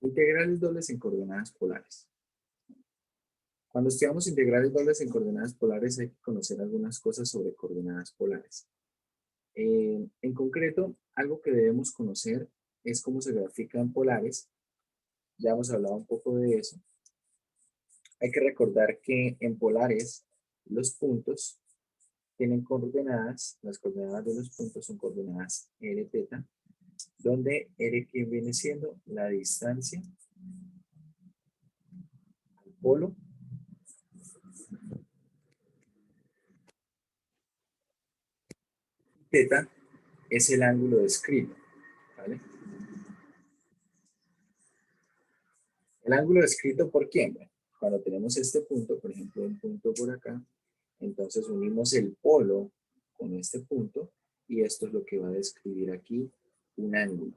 Integrales dobles en coordenadas polares. Cuando estudiamos integrales dobles en coordenadas polares hay que conocer algunas cosas sobre coordenadas polares. En concreto, algo que debemos conocer es cómo se grafican polares. Ya hemos hablado un poco de eso. Hay que recordar que en polares los puntos tienen coordenadas, las coordenadas de los puntos son coordenadas r, teta, donde r que viene siendo la distancia al polo teta es el ángulo descrito, ¿vale? El ángulo descrito por quién? Bueno, cuando tenemos este punto, por ejemplo, un punto por acá, entonces unimos el polo con este punto y esto es lo que va a describir aquí un ángulo,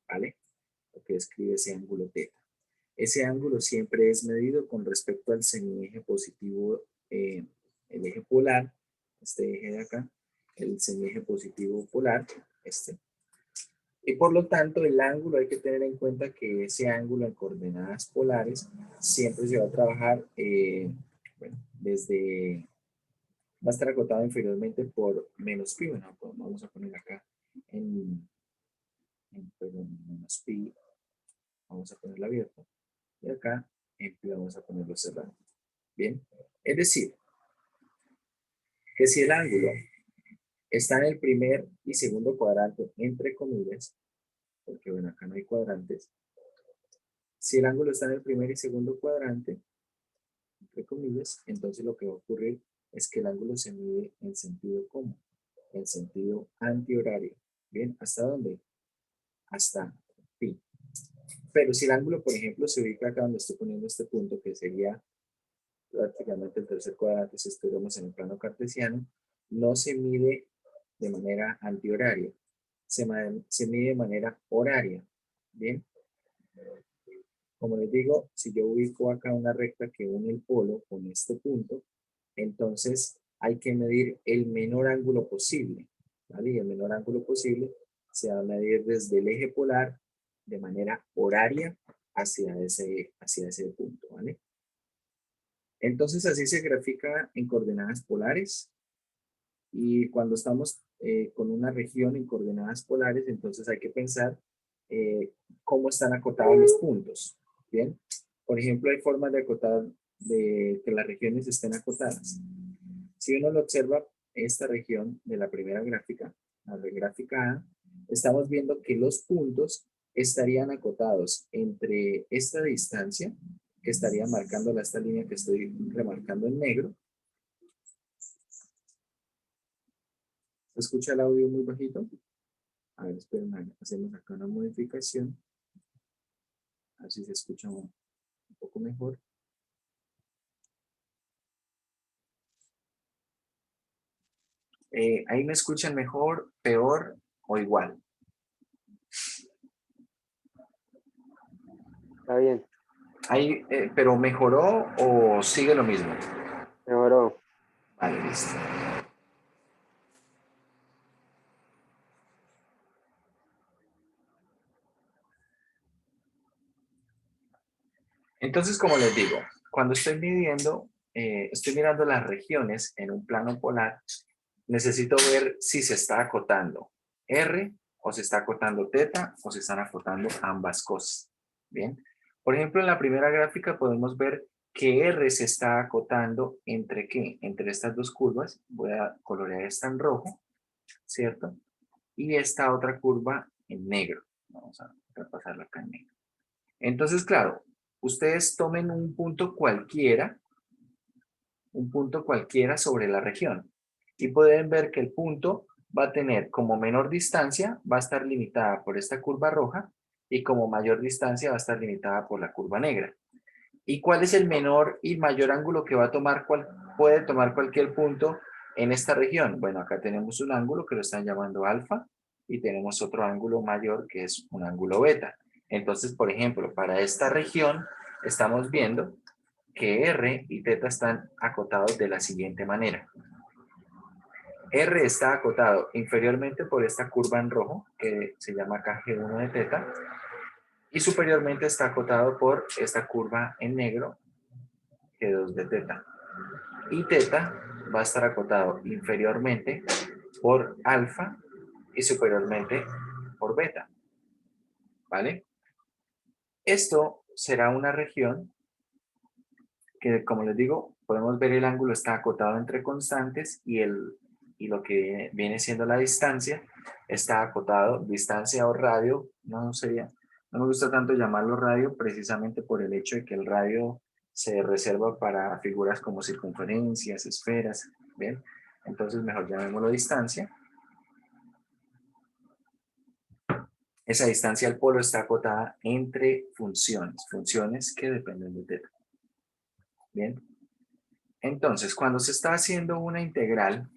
¿vale? Lo que describe ese ángulo teta. Ese ángulo siempre es medido con respecto al semieje positivo, el eje polar, este eje de acá, el semieje positivo polar, este. Y por lo tanto, el ángulo hay que tener en cuenta que ese ángulo en coordenadas polares siempre se va a trabajar, bueno, desde, va a estar acotado inferiormente por menos pi, bueno, pues vamos a poner acá perdón, menos pi, vamos a ponerlo abierto, y acá en pi vamos a ponerlo cerrado. Bien, es decir, que si el ángulo está en el primer y segundo cuadrante, entre comillas, porque bueno, acá no hay cuadrantes, si el ángulo está en el primer y segundo cuadrante, entre comillas, entonces lo que va a ocurrir es que el ángulo se mide en sentido común, en sentido antihorario. Bien, ¿hasta dónde? Hasta pi. Pero si el ángulo, por ejemplo, se ubica acá donde estoy poniendo este punto, que sería prácticamente el tercer cuadrante si estuviéramos en el plano cartesiano, no se mide de manera antihoraria, se mide de manera horaria. Bien, como les digo, si yo ubico acá una recta que une el polo con este punto, entonces hay que medir el menor ángulo posible, ¿vale? Y el menor ángulo posible se va a medir desde el eje polar de manera horaria hacia ese punto, ¿vale? Entonces así se grafica en coordenadas polares y cuando estamos con una región en coordenadas polares, entonces hay que pensar cómo están acotados los puntos, ¿bien? Por ejemplo, hay formas de acotar, de que las regiones estén acotadas. Si uno lo observa, esta región de la primera gráfica, la gráfica A, estamos viendo que los puntos estarían acotados entre esta distancia, que estaría marcando esta línea que estoy remarcando en negro. ¿Se escucha el audio muy bajito? A ver, esperen, hacemos acá una modificación. Así se escucha un poco mejor. ¿Ahí me escuchan mejor, peor o igual? Está bien. Ahí, ¿pero mejoró o sigue lo mismo? Mejoró. Vale, listo. Entonces, como les digo, cuando estoy midiendo, estoy mirando las regiones en un plano polar, necesito ver si se está acotando R o se está acotando teta o se están acotando ambas cosas. Bien. Por ejemplo, en la primera gráfica podemos ver que R se está acotando entre ¿qué? Entre estas dos curvas. Voy a colorear esta en rojo, ¿cierto? Y esta otra curva en negro. Vamos a repasarla acá en negro. Entonces, claro, ustedes tomen un punto cualquiera sobre la región y pueden ver que el punto va a tener como menor distancia, va a estar limitada por esta curva roja y como mayor distancia va a estar limitada por la curva negra. ¿Y cuál es el menor y mayor ángulo que va a tomar, puede tomar cualquier punto en esta región? Bueno, acá tenemos un ángulo que lo están llamando alfa y tenemos otro ángulo mayor que es un ángulo beta. Entonces, por ejemplo, para esta región estamos viendo que R y teta están acotados de la siguiente manera. R está acotado inferiormente por esta curva en rojo, que se llama acá G1 de teta, Y superiormente está acotado por esta curva en negro, G2 de teta. Y teta va a estar acotado inferiormente por alfa y superiormente por beta, ¿vale? Esto será una región que, como les digo, podemos ver el ángulo está acotado entre constantes y lo que viene siendo la distancia está acotado, distancia o radio, no sería, no me gusta tanto llamarlo radio precisamente por el hecho de que el radio se reserva para figuras como circunferencias, esferas, ¿bien? Entonces mejor llamémoslo distancia. Esa distancia al polo está acotada entre funciones que dependen de teta. Bien, entonces cuando se está haciendo una integral,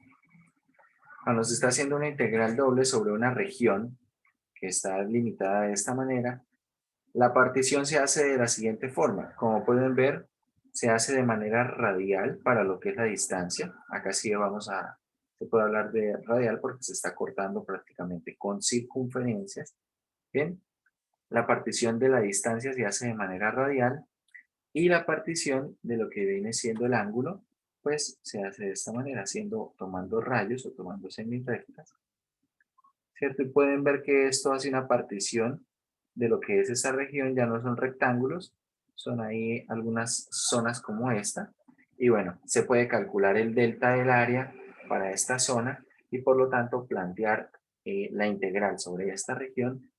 doble sobre una región que está limitada de esta manera, la partición se hace de la siguiente forma. Como pueden ver, se hace de manera radial para lo que es la distancia. Acá sí se puede hablar de radial porque se está cortando prácticamente con circunferencias. Bien, la partición de la distancia se hace de manera radial y la partición de lo que viene siendo el ángulo, pues se hace de esta manera, tomando rayos o tomando semirrectas, ¿cierto? Y pueden ver que esto hace una partición de lo que es esa región, ya no son rectángulos, son ahí algunas zonas como esta. Y bueno, se puede calcular el delta del área para esta zona y por lo tanto plantear la integral sobre esta región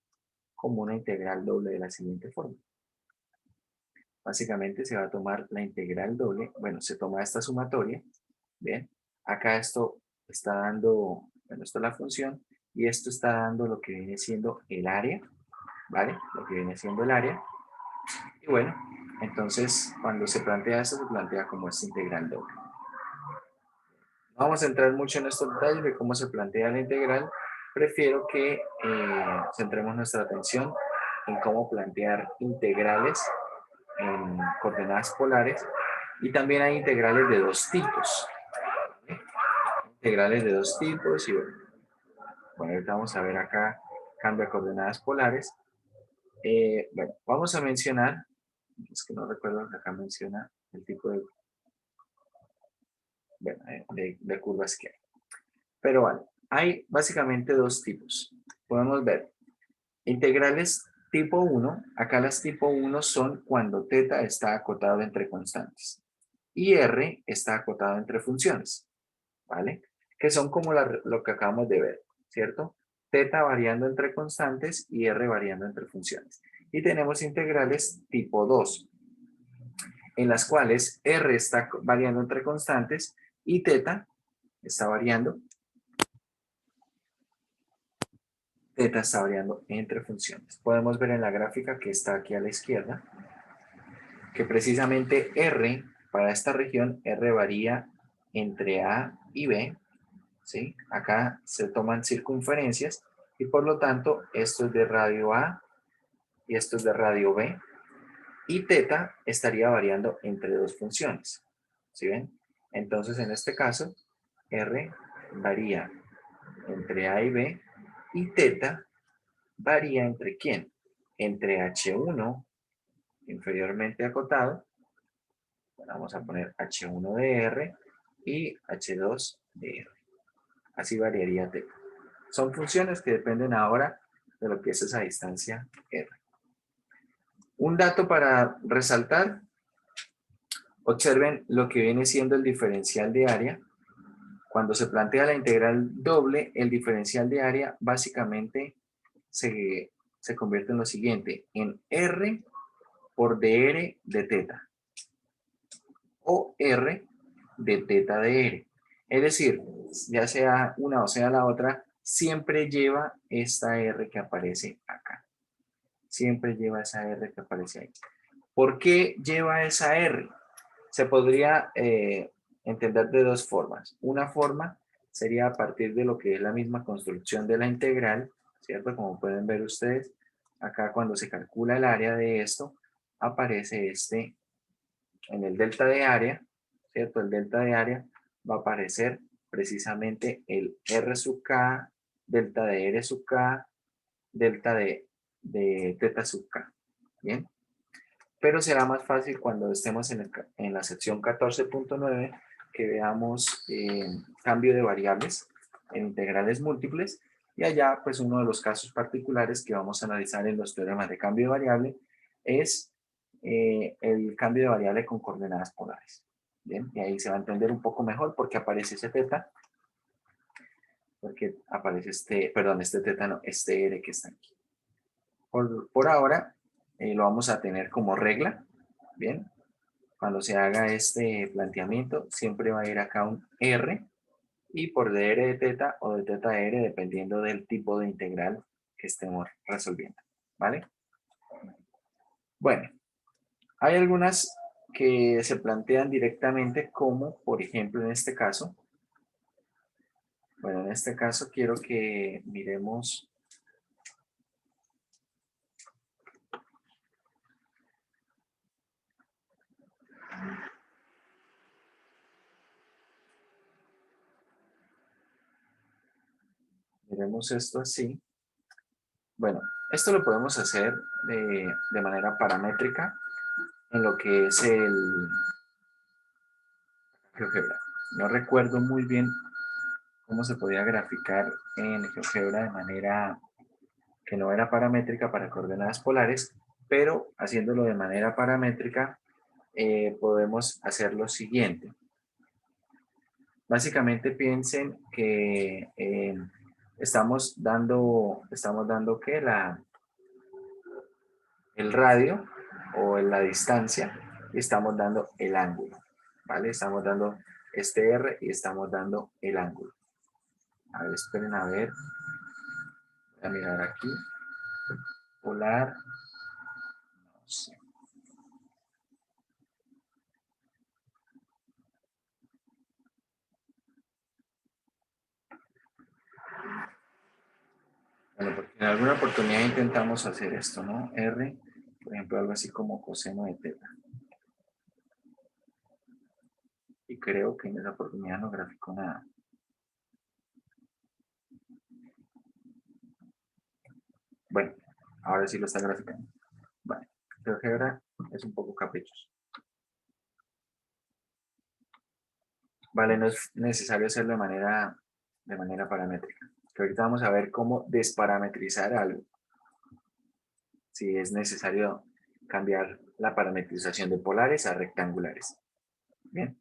como una integral doble de la siguiente forma. Básicamente se va a tomar la integral doble, bueno, se toma esta sumatoria, ¿bien? Acá esto está dando, bueno, esto es la función, y esto está dando lo que viene siendo el área, ¿vale? Lo que viene siendo el área. Y bueno, entonces cuando se plantea esto, se plantea como esta integral doble. No vamos a entrar mucho en estos detalles de cómo se plantea la integral, prefiero que centremos nuestra atención en cómo plantear integrales en coordenadas polares y también hay integrales de dos tipos. Integrales de dos tipos y bueno, ahorita vamos a ver acá cambia coordenadas polares. Bueno, vamos a mencionar, es que no recuerdo que acá menciona el tipo de, bueno, de curvas que hay. Pero vale, hay básicamente dos tipos. Podemos ver integrales tipo 1, acá las tipo 1 son cuando teta está acotado entre constantes y r está acotado entre funciones, ¿vale? Que son como lo que acabamos de ver, ¿cierto? Teta variando entre constantes y r variando entre funciones. Y tenemos integrales tipo 2, en las cuales r está variando entre constantes y teta está variando entre funciones. Podemos ver en la gráfica que está aquí a la izquierda que precisamente R, para esta región, R varía entre A y B, ¿sí? Acá se toman circunferencias y por lo tanto esto es de radio A y esto es de radio B. Y teta estaría variando entre dos funciones, ¿sí ven? Entonces en este caso, R varía entre A y B y teta varía entre ¿quién? Entre H1 inferiormente acotado, bueno, vamos a poner H1 de R y H2 de R. Así variaría teta. Son funciones que dependen ahora de lo que es esa distancia R. Un dato para resaltar, observen lo que viene siendo el diferencial de área. Cuando se plantea la integral doble, el diferencial de área básicamente se convierte en lo siguiente, en R por dr de teta, o R de teta de R. Es decir, ya sea una o sea la otra, siempre lleva esta R que aparece acá. Siempre lleva esa R que aparece ahí. ¿Por qué lleva esa R? Se podría entender de dos formas. Una forma sería a partir de lo que es la misma construcción de la integral, ¿cierto? Como pueden ver ustedes, acá cuando se calcula el área de esto, aparece en el delta de área, ¿cierto? El delta de área va a aparecer precisamente el R sub K, delta de R sub K, delta de teta sub K. Bien, pero será más fácil cuando estemos en la sección 14.9 que veamos cambio de variables en integrales múltiples, y allá pues uno de los casos particulares que vamos a analizar en los teoremas de cambio de variable es el cambio de variable con coordenadas polares. Bien, y ahí se va a entender un poco mejor porque aparece ese teta, porque aparece este teta no, este r que está aquí. Por ahora lo vamos a tener como regla, bien. Cuando se haga este planteamiento, siempre va a ir acá un r, y por dr de teta o de teta de r, dependiendo del tipo de integral que estemos resolviendo, ¿vale? Bueno, hay algunas que se plantean directamente como, por ejemplo, en este caso. Bueno, en este caso quiero que miremos. Miremos esto así. Bueno, esto lo podemos hacer de manera paramétrica en lo que es el GeoGebra. No recuerdo muy bien cómo se podía graficar en GeoGebra de manera que no era paramétrica para coordenadas polares, pero haciéndolo de manera paramétrica podemos hacer lo siguiente. Básicamente piensen que estamos dando ¿qué? El radio o la distancia, y estamos dando el ángulo, ¿vale? Estamos dando este R y estamos dando el ángulo. A ver, esperen a ver. Voy a mirar aquí. Polar. No sé. Bueno, porque en alguna oportunidad intentamos hacer esto, ¿no? R, por ejemplo, algo así como coseno de teta. Y creo que en esa oportunidad no graficó nada. Bueno, ahora sí lo está graficando. Vale, creo que ahora es un poco caprichoso. Vale, no es necesario hacerlo de manera paramétrica. Que ahorita vamos a ver cómo desparametrizar algo. Si es necesario cambiar la parametrización de polares a rectangulares. Bien.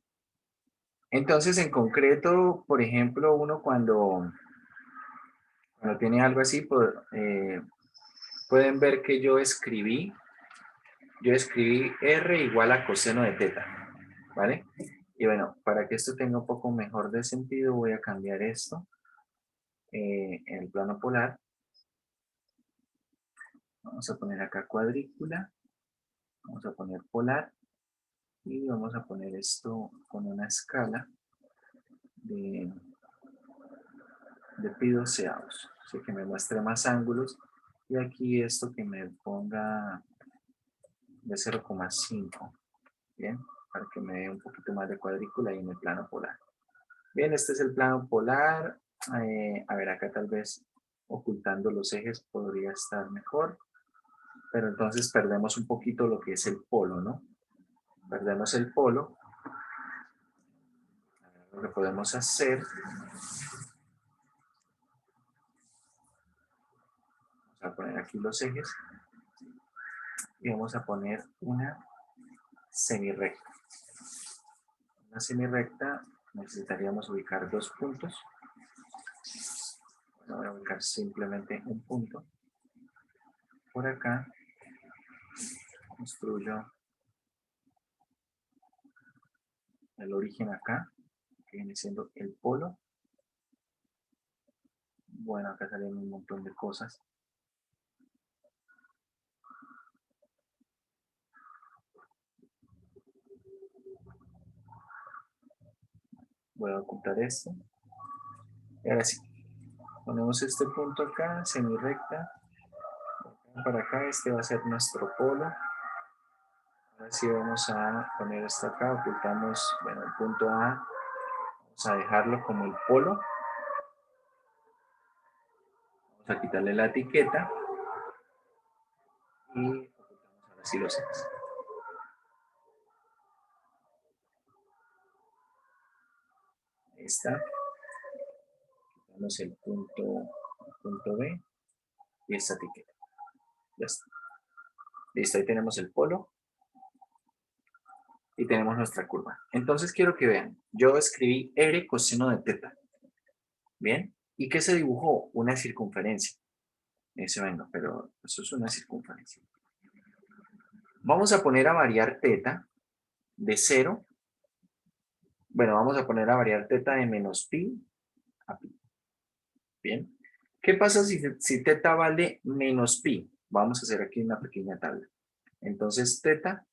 Entonces, en concreto, por ejemplo, uno cuando tiene algo así, pueden ver que yo escribí R igual a coseno de teta, ¿vale? Y bueno, para que esto tenga un poco mejor de sentido, voy a cambiar esto en el plano polar. Vamos a poner acá cuadrícula, vamos a poner polar, y vamos a poner esto con una escala de pi doceavos, así que me muestre más ángulos, y aquí esto que me ponga de 0,5, bien, para que me dé un poquito más de cuadrícula y en el plano polar. Bien, este es el plano polar. A ver, acá tal vez ocultando los ejes podría estar mejor, pero entonces perdemos un poquito lo que es el polo, ¿no? Perdemos el polo. Lo que podemos hacer, vamos a poner aquí los ejes y vamos a poner una semirrecta. Una semirrecta necesitaríamos ubicar dos puntos. Bueno, voy a ubicar simplemente un punto. Por acá construyo el origen acá, que viene siendo el polo. Bueno, acá salen un montón de cosas. Voy a ocultar esto. Y ahora sí, ponemos este punto acá, semirrecta. Para acá, este va a ser nuestro polo. Ahora sí vamos a poner esto acá, ocultamos, bueno, el punto A. Vamos a dejarlo como el polo. Vamos a quitarle la etiqueta. Y ocultamos ahora así lo hacemos. Ahí está. Quitamos el punto B y esta etiqueta. Ya está. Listo, ahí tenemos el polo. Y tenemos nuestra curva. Entonces quiero que vean, yo escribí R coseno de teta. ¿Bien? ¿Y qué se dibujó? Una circunferencia. Eso venga, pero eso es una circunferencia. Vamos a poner a variar teta de 0. Bueno, vamos a poner a variar teta de menos pi a pi. ¿Bien? ¿Qué pasa si teta vale menos pi? Vamos a hacer aquí una pequeña tabla. Entonces teta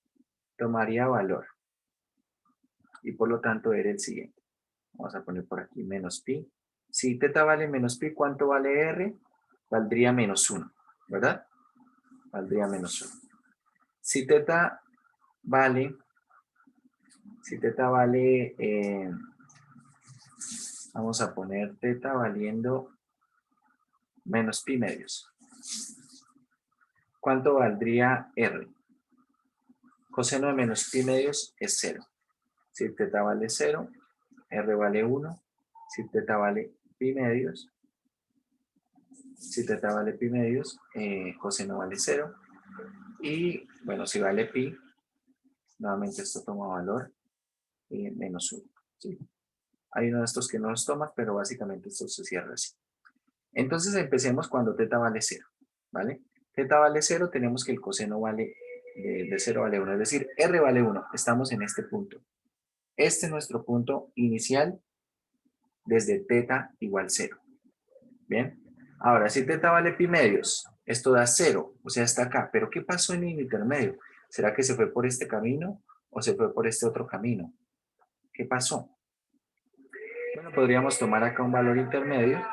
tomaría valor. Y por lo tanto era el siguiente. Vamos a poner por aquí menos pi. Si teta vale menos pi, ¿cuánto vale r? Valdría menos 1, ¿verdad? Valdría menos 1. Si teta vale, vamos a poner teta valiendo menos pi medios. ¿Cuánto valdría r? Coseno de menos pi medios es 0. Si teta vale 0, r vale 1. Si teta vale pi medios, coseno vale 0. Y bueno, si vale pi, nuevamente esto toma valor menos 1. ¿Sí? Hay uno de estos que no los toma, pero básicamente esto se cierra así. Entonces empecemos cuando teta vale 0, ¿vale? Teta vale 0, tenemos que el coseno vale de 0 vale 1, es decir, r vale 1, estamos en este punto. Este es nuestro punto inicial desde teta igual 0. ¿Bien? Ahora, si teta vale pi medios, esto da 0, o sea, está acá. Pero ¿qué pasó en el intermedio? ¿Será que se fue por este camino o se fue por este otro camino? ¿Qué pasó? Bueno, podríamos tomar acá un valor intermedio.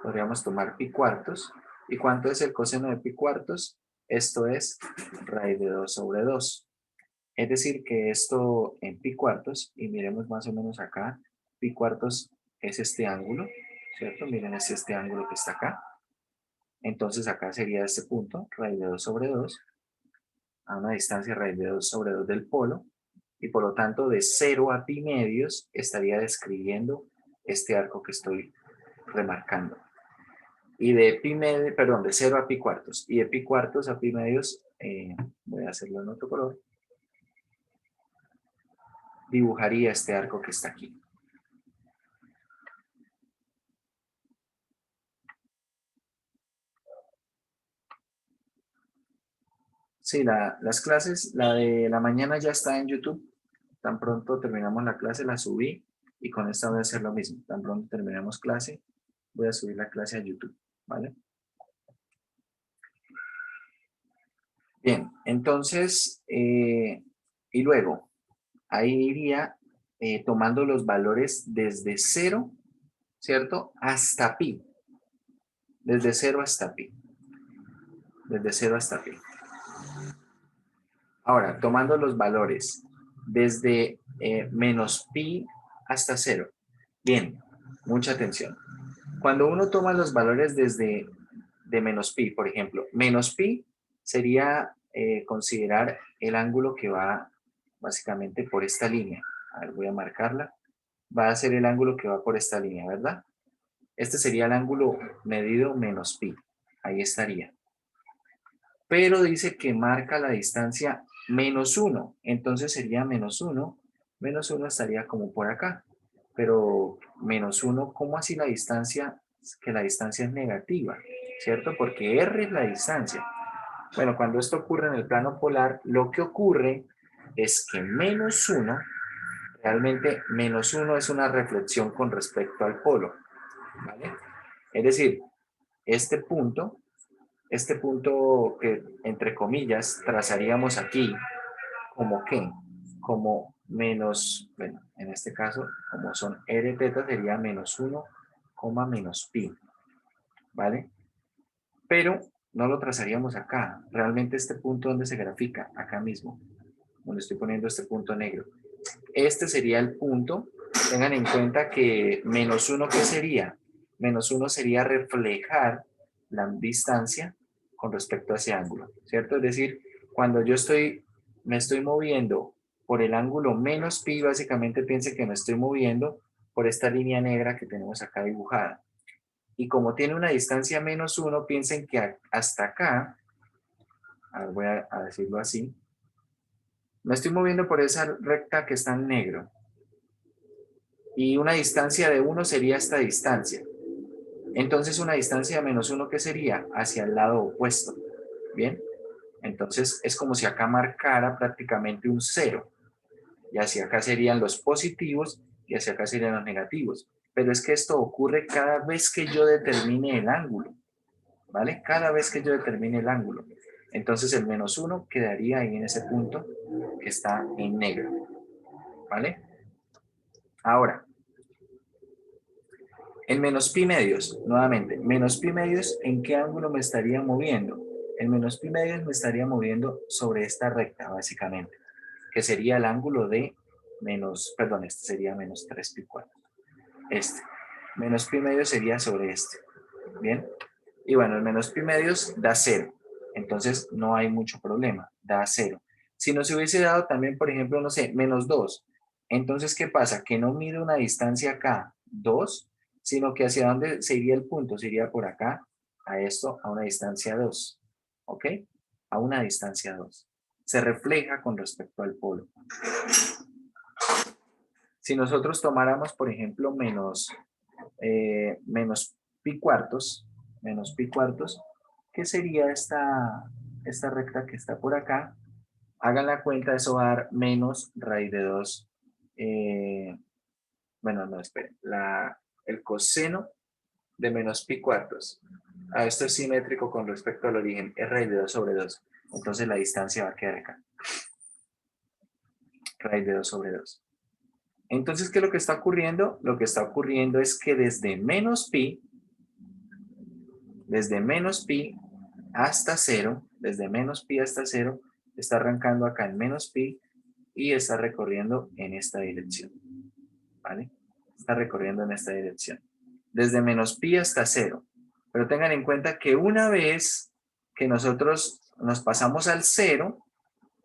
Podríamos tomar pi cuartos. ¿Y cuánto es el coseno de pi cuartos? Esto es raíz de 2 sobre 2. Es decir, que esto en pi cuartos, y miremos más o menos acá, pi cuartos es este ángulo, ¿cierto? Miren, es este ángulo que está acá. Entonces acá sería este punto, raíz de 2 sobre 2, a una distancia raíz de 2 sobre 2 del polo, y por lo tanto de 0 a pi medios estaría describiendo este arco que estoy remarcando. Y de pi medio, perdón, de 0 a pi cuartos, y de pi cuartos a pi medios, voy a hacerlo en otro color, dibujaría este arco que está aquí. Sí, las clases, la de la mañana ya está en YouTube. Tan pronto terminamos la clase, la subí y con esta voy a hacer lo mismo. Tan pronto terminamos clase, voy a subir la clase a YouTube, ¿vale? Bien, entonces, y luego, ahí iría tomando los valores desde 0, ¿cierto? Hasta pi. Desde 0 hasta pi. Desde 0 hasta pi. Ahora, tomando los valores desde menos pi hasta 0. Bien, mucha atención. Cuando uno toma los valores desde de menos pi, por ejemplo, menos pi sería considerar el ángulo que va básicamente por esta línea. A ver, voy a marcarla. Va a ser el ángulo que va por esta línea, ¿verdad? Este sería el ángulo medido menos pi. Ahí estaría. Pero dice que marca la distancia menos 1. Entonces sería menos 1. Menos 1 estaría como por acá. Pero menos 1, ¿cómo así la distancia? Que la distancia es negativa, ¿cierto? Porque R es la distancia. Bueno, cuando esto ocurre en el plano polar, lo que ocurre es que menos 1, realmente menos 1 es una reflexión con respecto al polo, ¿vale? Es decir, este punto que entre comillas trazaríamos aquí, como qué, como menos, bueno, en este caso, como son r teta, sería menos 1, menos pi, ¿vale? Pero no lo trazaríamos acá. Realmente este punto, ¿dónde se grafica? Acá mismo, donde estoy poniendo este punto negro. Este sería el punto. Tengan en cuenta que menos 1, ¿qué sería? Menos 1 sería reflejar la distancia con respecto a ese ángulo, ¿cierto? Es decir, cuando yo me estoy moviendo por el ángulo menos pi, básicamente piense que me estoy moviendo por esta línea negra que tenemos acá dibujada. Y como tiene una distancia menos 1, piensen que hasta acá, voy a decirlo así, me estoy moviendo por esa recta que está en negro. Y una distancia de 1 sería esta distancia. Entonces una distancia de menos 1, ¿qué sería? Hacia el lado opuesto. ¿Bien? Entonces es como si acá marcara prácticamente un 0. Y hacia acá serían los positivos y hacia acá serían los negativos. Pero es que esto ocurre cada vez que yo determine el ángulo. ¿Vale? Cada vez que yo determine el ángulo. Entonces el menos 1 quedaría ahí en ese punto que está en negro. ¿Vale? Ahora, en menos pi medios, nuevamente, menos pi medios, ¿en qué ángulo me estaría moviendo? En menos pi medios me estaría moviendo sobre esta recta, básicamente, que sería el ángulo de menos, perdón, este sería menos 3 pi cuarto. Este. Menos pi medios sería sobre este. ¿Bien? Y bueno, el menos pi medios da 0. Entonces no hay mucho problema, da 0. Si nos hubiese dado también, por ejemplo, no sé, menos 2. Entonces, ¿qué pasa? Que no mide una distancia acá, 2, sino que hacia dónde se iría el punto, se iría por acá, a esto, a una distancia 2. ¿Ok? A una distancia 2. Se refleja con respecto al polo. Si nosotros tomáramos, por ejemplo, menos pi cuartos, ¿qué sería esta recta que está por acá? Hagan la cuenta, eso va a dar menos raíz de 2. Bueno, no, esperen. El coseno de menos pi cuartos. Esto es simétrico con respecto al origen. Es raíz de 2 sobre 2. Entonces la distancia va a quedar acá. Raíz de 2 sobre 2. Entonces, ¿qué es lo que está ocurriendo? Lo que está ocurriendo es que desde menos pi hasta 0, desde menos pi hasta 0, está arrancando acá en menos pi y está recorriendo en esta dirección. ¿Vale? Está recorriendo en esta dirección. Desde menos pi hasta 0. Pero tengan en cuenta que una vez que nosotros nos pasamos al 0,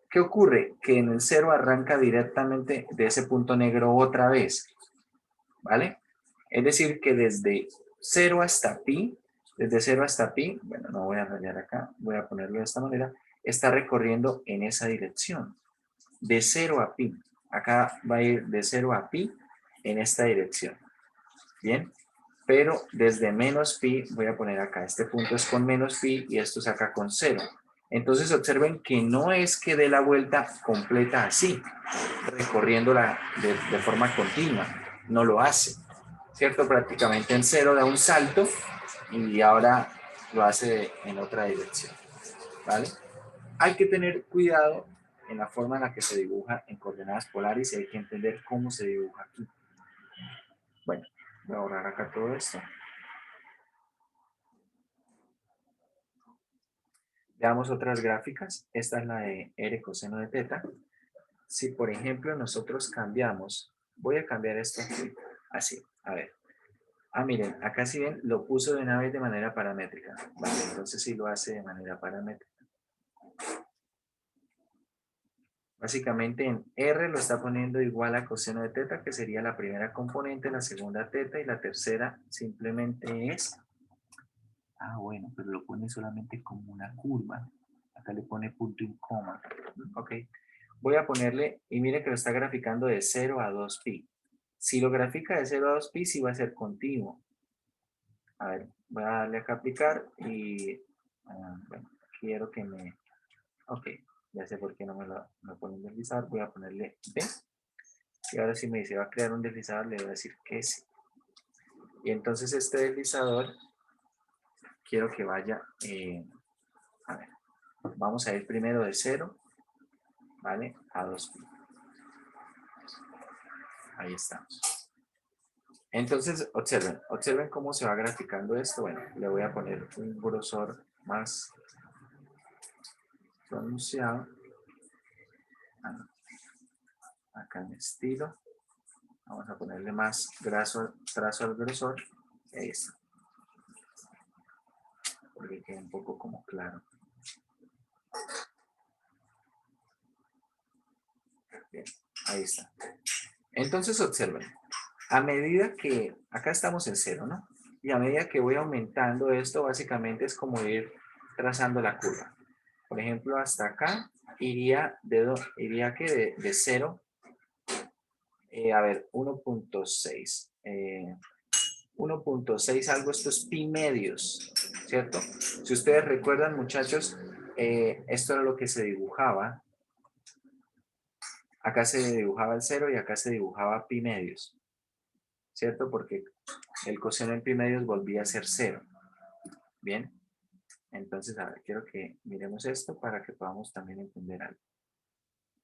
¿qué ocurre? Que en el 0 arranca directamente de ese punto negro otra vez. ¿Vale? Es decir, que desde 0 hasta pi, bueno, no voy a rayar acá, voy a ponerlo de esta manera, está recorriendo en esa dirección, de 0 a pi. Acá va a ir de 0 a pi en esta dirección. Bien, pero desde menos pi, voy a poner acá, este punto es con menos pi y esto es acá con 0. Entonces observen que no es que dé la vuelta completa así, recorriéndola de forma continua, no lo hace, ¿cierto? Prácticamente en 0 da un salto y ahora lo hace en otra dirección, ¿vale? Hay que tener cuidado en la forma en la que se dibuja en coordenadas polares y hay que entender cómo se dibuja aquí. Bueno, voy a borrar acá todo esto. Veamos otras gráficas. Esta es la de R coseno de teta. Si, por ejemplo, nosotros cambiamos, voy a cambiar esto aquí, así, a ver. Miren, acá si ven, lo puso de una vez de manera paramétrica. Vale, entonces sí lo hace de manera paramétrica. Básicamente en R lo está poniendo igual a coseno de teta, que sería la primera componente, la segunda teta y la tercera simplemente es... bueno, pero lo pone solamente como una curva. Acá le pone punto y coma. Ok. Voy a ponerle, y mire que lo está graficando de 0 a 2 pi. Si lo grafica de 0 a 2 pi, sí va a ser continuo. A ver, voy a darle acá a aplicar y bueno, quiero que me... Ok, ya sé por qué no me lo pone un deslizador. Voy a ponerle B. Y ahora si me dice va a crear un deslizador, le voy a decir que sí. Y entonces este deslizador quiero que vaya... a ver, vamos a ir primero de 0, ¿vale? A 2 pi. Ahí estamos. Entonces, observen cómo se va graficando esto. Bueno, le voy a poner un grosor más pronunciado. Acá en estilo. Vamos a ponerle más trazo al grosor. Ahí está. Porque queda un poco como claro. Bien, ahí está. Entonces observen, a medida que, acá estamos en 0, ¿no? Y a medida que voy aumentando esto, básicamente es como ir trazando la curva. Por ejemplo, hasta acá iría iría que de 0, a ver, 1.6. 1.6 algo, esto es pi medios, ¿cierto? Si ustedes recuerdan, muchachos, esto era lo que se dibujaba. Acá se dibujaba el 0 y acá se dibujaba pi medios, ¿cierto? Porque el coseno en pi medios volvía a ser 0. Bien, entonces, a ver, quiero que miremos esto para que podamos también entender algo.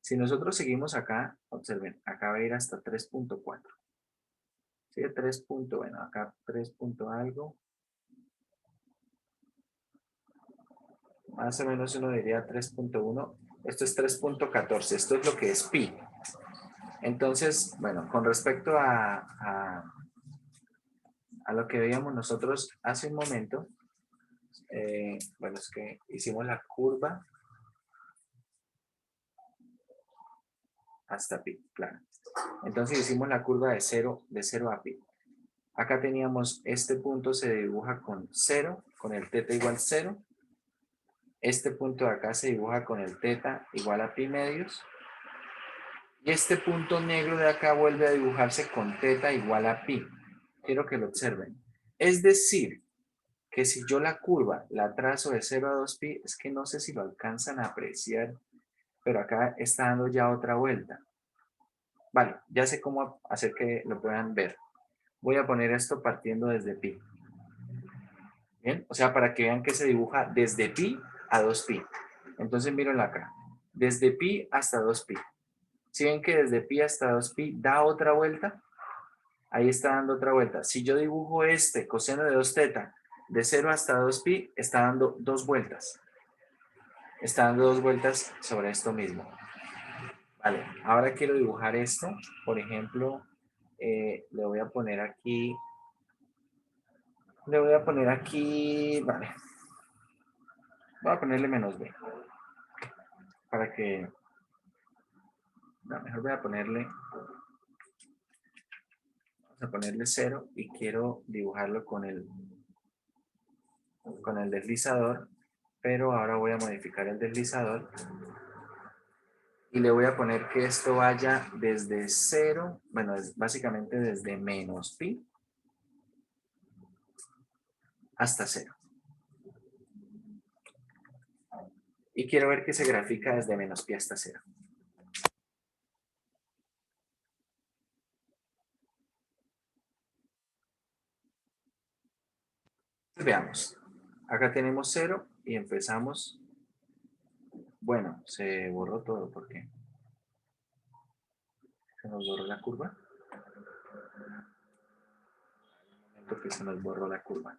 Si nosotros seguimos acá, observen, acá va a ir hasta 3.4. ¿Sí? 3 punto, bueno, acá 3 punto algo. Más o menos uno diría 3.1. Esto es 3.14. Esto es lo que es pi. Entonces, bueno, con respecto a lo que veíamos nosotros hace un momento, bueno, es que hicimos la curva hasta pi, claro. Entonces hicimos la curva de 0 a pi. Acá teníamos este punto se dibuja con 0, con el teta igual 0. Este punto de acá se dibuja con el teta igual a pi medios. Y este punto negro de acá vuelve a dibujarse con teta igual a pi. Quiero que lo observen. Es decir, que si yo la curva la trazo de 0 a 2pi, es que no sé si lo alcanzan a apreciar, pero acá está dando ya otra vuelta. Vale, ya sé cómo hacer que lo puedan ver. Voy a poner esto partiendo desde pi. Bien, o sea, para que vean que se dibuja desde pi a 2pi. Entonces mírenlo acá. Desde pi hasta 2pi. ¿Sí ven que desde pi hasta 2pi da otra vuelta? Ahí está dando otra vuelta. Si yo dibujo este coseno de 2 teta de 0 hasta 2pi, está dando dos vueltas. Está dando dos vueltas sobre esto mismo. Vale, ahora quiero dibujar esto. Por ejemplo, le voy a poner aquí. Vale. Voy a ponerle menos b. Para que, no, mejor voy a ponerle, vamos a ponerle 0 y quiero dibujarlo con el deslizador, pero ahora voy a modificar el deslizador y le voy a poner que esto vaya desde 0, bueno, básicamente desde menos pi hasta 0. Y quiero ver que se grafica desde menos pi hasta 0. Veamos. Acá tenemos 0 y empezamos. Bueno, se borró todo. ¿Por qué? ¿Se nos borró la curva? Porque se nos borró la curva.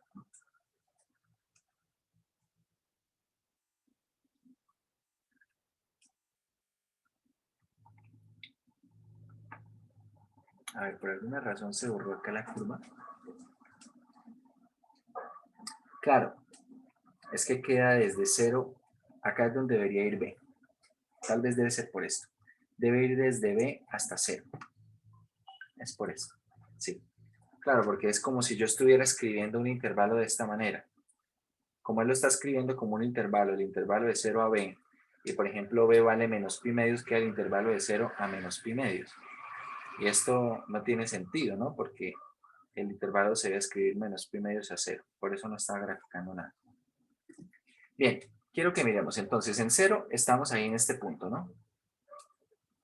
A ver, por alguna razón se borró acá la curva. Claro, es que queda desde 0. Acá es donde debería ir B. Tal vez debe ser por esto. Debe ir desde B hasta 0. Es por esto. Sí. Claro, porque es como si yo estuviera escribiendo un intervalo de esta manera. Como él lo está escribiendo como un intervalo, el intervalo de 0 a B, y por ejemplo B vale menos pi medios, queda el intervalo de 0 a menos pi medios. Y esto no tiene sentido, ¿no? Porque el intervalo se debe escribir menos pi medios a 0. Por eso no está graficando nada. Bien, quiero que miremos. Entonces, en 0 estamos ahí en este punto, ¿no?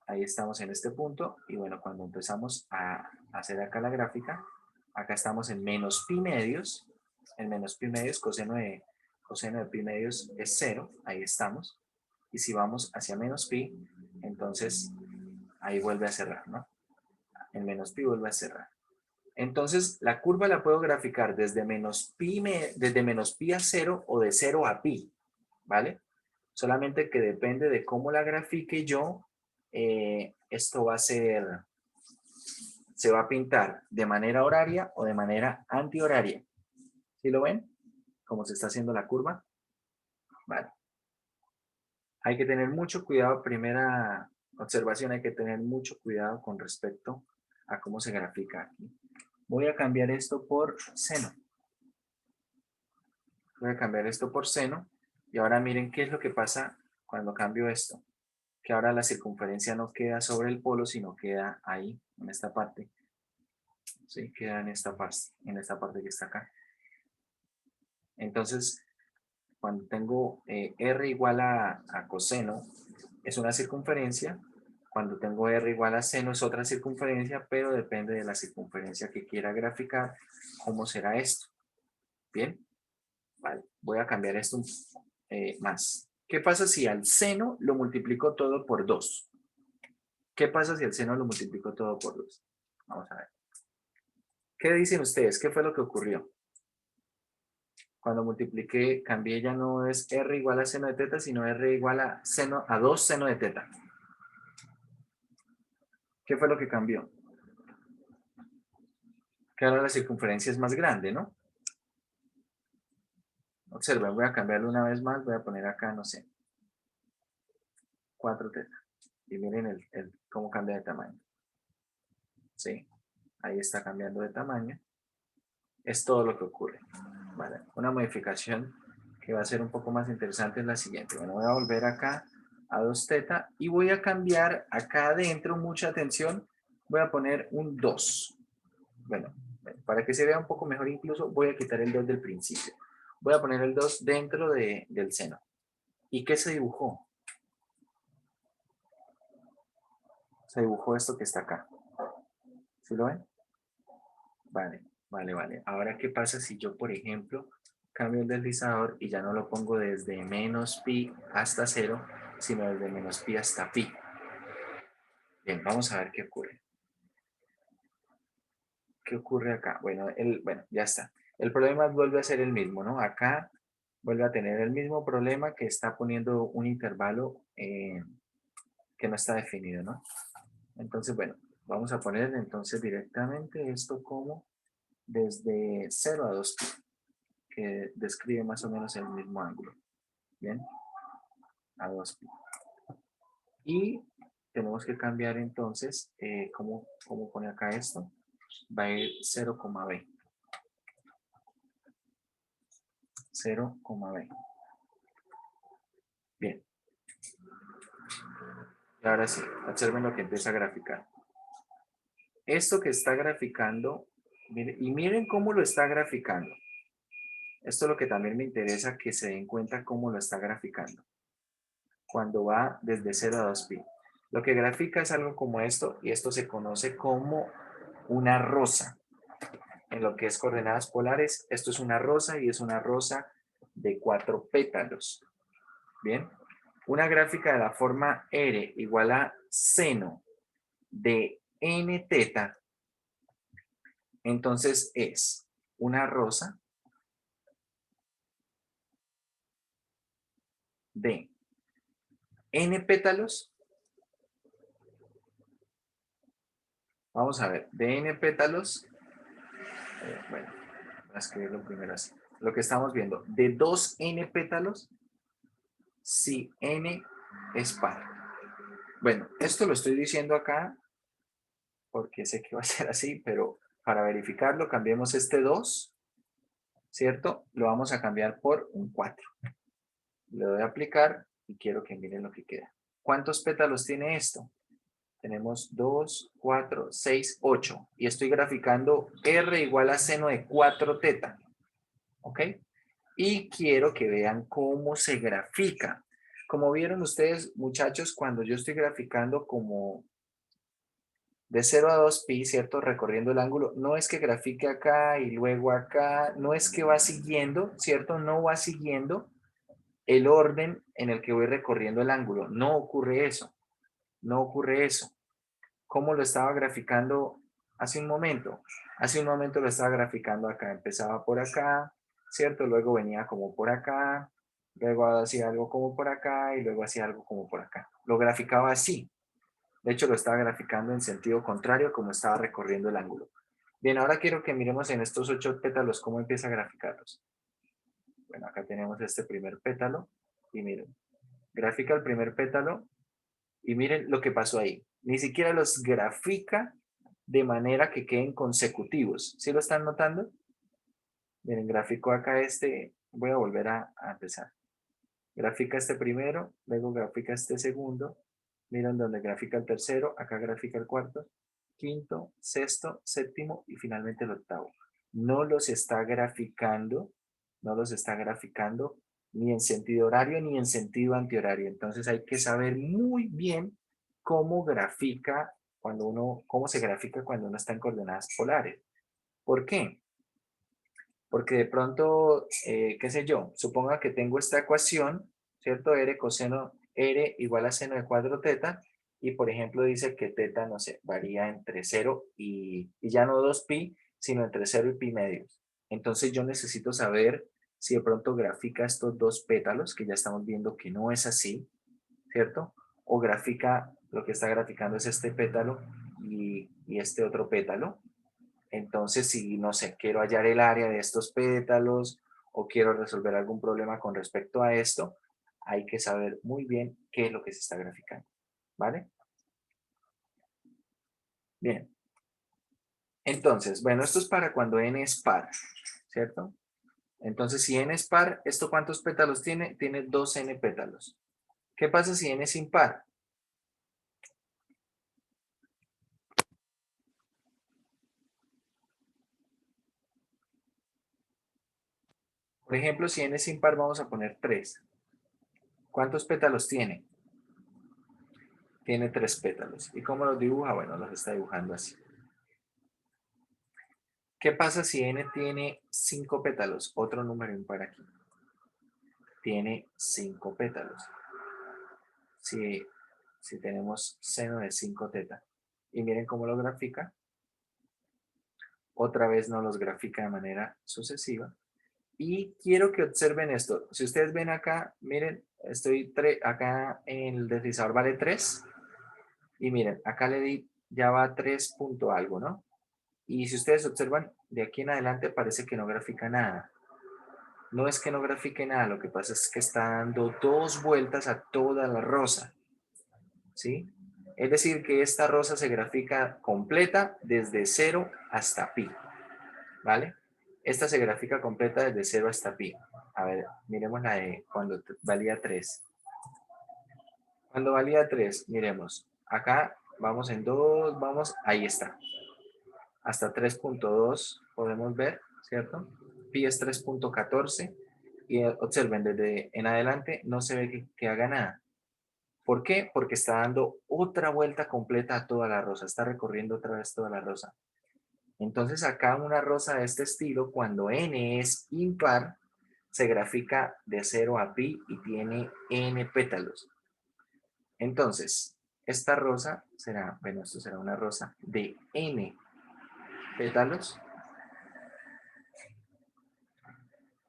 Ahí estamos en este punto. Y bueno, cuando empezamos a hacer acá la gráfica, acá estamos en menos pi medios. En menos pi medios, coseno de pi medios es 0. Ahí estamos. Y si vamos hacia menos pi, entonces ahí vuelve a cerrar, ¿no? En menos pi vuelve a cerrar. Entonces, la curva la puedo graficar desde menos pi a 0 o de 0 a pi, ¿vale? Solamente que depende de cómo la grafique yo, esto va a ser, se va a pintar de manera horaria o de manera antihoraria. ¿Sí lo ven? Cómo se está haciendo la curva. Vale. Hay que tener mucho cuidado, primera Observación, hay que tener mucho cuidado con respecto a cómo se grafica aquí. Voy a cambiar esto por seno. Voy a cambiar esto por seno. Y ahora miren qué es lo que pasa cuando cambio esto. Que ahora la circunferencia no queda sobre el polo, sino queda ahí, en esta parte. ¿Sí? Queda en esta parte que está acá. Entonces, cuando tengo r igual a coseno, es una circunferencia. Cuando tengo r igual a seno es otra circunferencia, pero depende de la circunferencia que quiera graficar, cómo será esto. ¿Bien? Vale, voy a cambiar esto más. ¿Qué pasa si al seno lo multiplico todo por 2? ¿Qué pasa si al seno lo multiplico todo por 2? Vamos a ver. ¿Qué dicen ustedes? ¿Qué fue lo que ocurrió? Cuando multipliqué, cambié, ya no es r igual a seno de teta, sino r igual a 2 seno de teta. ¿Qué fue lo que cambió? Que ahora la circunferencia es más grande, ¿no? Observen, voy a cambiarlo una vez más, voy a poner acá, no sé, 4 teta. Y miren cómo cambia de tamaño. ¿Sí? Ahí está cambiando de tamaño. Es todo lo que ocurre. Vale. Una modificación que va a ser un poco más interesante es la siguiente. Bueno, voy a volver acá a 2 teta y voy a cambiar acá adentro, mucha atención, voy a poner un 2. Bueno, para que se vea un poco mejor incluso, voy a quitar el 2 del principio. Voy a poner el 2 dentro del seno. ¿Y qué se dibujó? Se dibujó esto que está acá. ¿Sí lo ven? Vale, vale, vale. Ahora, ¿qué pasa si yo, por ejemplo, cambio el deslizador y ya no lo pongo desde menos pi hasta 0, sino desde menos pi hasta pi? Bien, vamos a ver qué ocurre. ¿Qué ocurre acá? Bueno, bueno, ya está. El problema vuelve a ser el mismo, ¿no? Acá vuelve a tener el mismo problema que está poniendo un intervalo que no está definido, ¿no? Entonces, bueno, vamos a poner entonces directamente esto como desde 0 a 2 pi, que describe más o menos el mismo ángulo. Bien, a 2 pi. Y tenemos que cambiar entonces, ¿cómo pone acá esto? Va a ir 0,b. 0,b. Bien. Y ahora sí, observen lo que empieza a graficar. Esto que está graficando, y miren cómo lo está graficando. Esto es lo que también me interesa que se den cuenta cómo lo está graficando. Cuando va desde 0 a 2 pi. Lo que grafica es algo como esto, y esto se conoce como una rosa. En lo que es coordenadas polares, esto es una rosa y es una rosa de 4 pétalos. Bien, una gráfica de la forma R igual a seno de n teta, entonces es una rosa de n pétalos. Vamos a ver, de n pétalos, bueno, voy a escribirlo primero así. Lo que estamos viendo, de 2n pétalos, si n es par. Bueno, esto lo estoy diciendo acá porque sé que va a ser así, pero para verificarlo, cambiemos este 2, ¿cierto? Lo vamos a cambiar por un 4. Le doy a aplicar y quiero que miren lo que queda. ¿Cuántos pétalos tiene esto? Tenemos 2, 4, 6, 8. Y estoy graficando R igual a seno de 4 teta. ¿Ok? Y quiero que vean cómo se grafica. Como vieron ustedes, muchachos, cuando yo estoy graficando como de 0 a 2 pi, ¿cierto? Recorriendo el ángulo, no es que grafique acá y luego acá, no es que va siguiendo, ¿cierto? No va siguiendo el orden en el que voy recorriendo el ángulo. No ocurre eso. No ocurre eso. ¿Cómo lo estaba graficando hace un momento? Hace un momento lo estaba graficando acá. Empezaba por acá, ¿cierto? Luego venía como por acá, luego hacía algo como por acá y luego hacía algo como por acá. Lo graficaba así. De hecho, lo estaba graficando en sentido contrario como estaba recorriendo el ángulo. Bien, ahora quiero que miremos en estos 8 pétalos cómo empieza a graficarlos. Bueno, acá tenemos este primer pétalo y miren, grafica el primer pétalo Y miren lo que pasó ahí. Ni siquiera los grafica de manera que queden consecutivos. ¿Sí lo están notando? Miren, gráfico acá este. Voy a volver a empezar. Grafica este primero, luego grafica este segundo. Miren donde grafica el tercero, acá grafica el cuarto, quinto, sexto, séptimo y finalmente el octavo. No los está graficando, no los está graficando ni en sentido horario ni en sentido antihorario. Entonces hay que saber muy bien cómo grafica cómo se grafica cuando uno está en coordenadas polares. ¿Por qué? Porque de pronto, qué sé yo, suponga que tengo esta ecuación, ¿cierto? R coseno R igual a seno de cuadro teta, y por ejemplo dice que teta, no sé, varía entre 0 y ya no 2pi, sino entre 0 y pi medios. Entonces yo necesito saber si de pronto grafica estos dos pétalos, que ya estamos viendo que no es así, ¿cierto? O grafica, lo que está graficando es este pétalo y este otro pétalo. Entonces, si no sé, quiero hallar el área de estos pétalos o quiero resolver algún problema con respecto a esto, hay que saber muy bien qué es lo que se está graficando. ¿Vale? Bien. Entonces, bueno, esto es para cuando n es par, ¿cierto? Entonces, si n es par, ¿esto cuántos pétalos tiene? Tiene 2n pétalos. ¿Qué pasa si n es impar? Por ejemplo, si n es impar, vamos a poner 3. ¿Cuántos pétalos tiene? Tiene 3 pétalos. ¿Y cómo los dibuja? Bueno, los está dibujando así. ¿Qué pasa si n tiene 5 pétalos? Otro número impar aquí. Tiene 5 pétalos. Si tenemos seno de 5 teta. Y miren cómo lo grafica. Otra vez no los grafica de manera sucesiva. Y quiero que observen esto. Si ustedes ven acá, miren, estoy acá en el deslizador vale 3. Y miren, acá le di, ya va 3 punto algo, ¿no? Y si ustedes observan, de aquí en adelante parece que no grafica nada. No es que no grafique nada, lo que pasa es que está dando 2 vueltas a toda la rosa, ¿sí? Es decir, que esta rosa se grafica completa desde 0 hasta pi, ¿vale? Esta se grafica completa desde 0 hasta pi. A ver, miremos la de cuando valía 3. Cuando valía 3, miremos, acá vamos en 2, vamos, ahí está. Hasta 3.2 podemos ver, ¿cierto? Pi es 3.14 y observen, desde en adelante no se ve que haga nada. ¿Por qué? Porque está dando otra vuelta completa a toda la rosa, está recorriendo otra vez toda la rosa. Entonces acá una rosa de este estilo, cuando n es impar, se grafica de 0 a pi y tiene n pétalos. Entonces, esta rosa será, bueno, esto será una rosa de n pétalos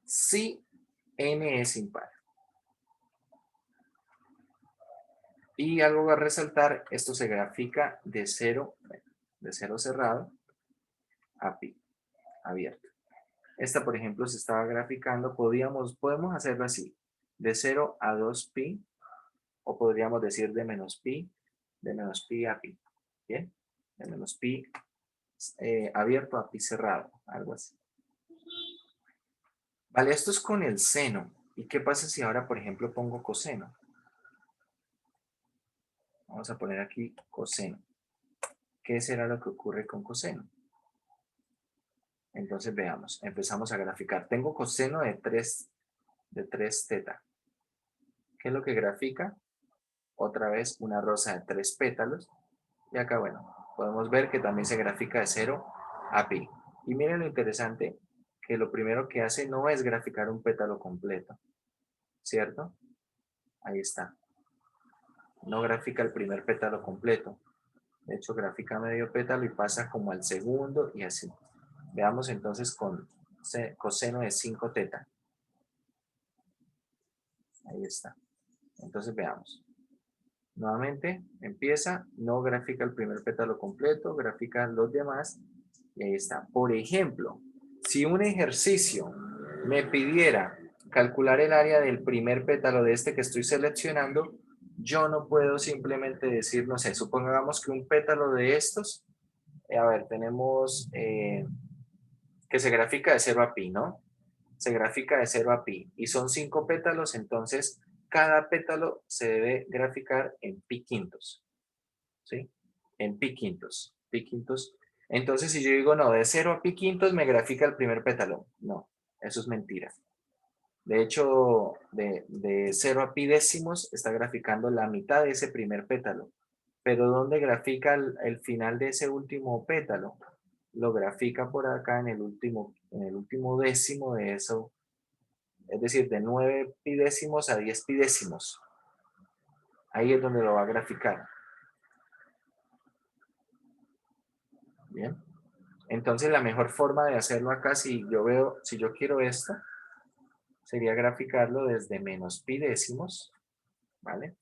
si n es impar. Y algo a resaltar, esto se grafica de 0 cerrado a pi abierto. Esta, por ejemplo, se estaba graficando, podemos hacerlo así, de 0 a 2pi, o podríamos decir de menos pi a pi, ¿bien? De menos pi abierto a pi cerrado, algo así. Vale, esto es con el seno. ¿Y qué pasa si ahora, por ejemplo, pongo coseno? Vamos a poner aquí coseno. ¿Qué será lo que ocurre con coseno? Entonces veamos, empezamos a graficar. Tengo coseno de 3 teta. ¿Qué es lo que grafica? Otra vez una rosa de 3 pétalos. Y acá, bueno, podemos ver que también se grafica de 0 a pi. Y miren lo interesante, que lo primero que hace no es graficar un pétalo completo, ¿cierto? Ahí está. No grafica el primer pétalo completo. De hecho, grafica medio pétalo y pasa como al segundo y así. Veamos entonces con coseno de 5 teta. Ahí está. Entonces veamos. Nuevamente empieza, no grafica el primer pétalo completo, grafica los demás y ahí está. Por ejemplo, si un ejercicio me pidiera calcular el área del primer pétalo de este que estoy seleccionando, yo no puedo simplemente decir, no sé, supongamos que un pétalo de estos, a ver, tenemos que se grafica de 0 a pi, ¿no? Se grafica de 0 a pi y son 5 pétalos, entonces cada pétalo se debe graficar en pi quintos, ¿sí? En pi quintos, pi quintos. Entonces, si yo digo, no, de 0 a pi quintos me grafica el primer pétalo. No, eso es mentira. De hecho, de 0 a pi décimos está graficando la mitad de ese primer pétalo. Pero ¿dónde grafica el final de ese último pétalo? Lo grafica por acá en el último décimo de eso, es decir, de 9 pi décimos a 10 pi décimos. Ahí es donde lo va a graficar. Bien. Entonces la mejor forma de hacerlo acá, si yo quiero esto, sería graficarlo desde menos pi décimos, ¿vale?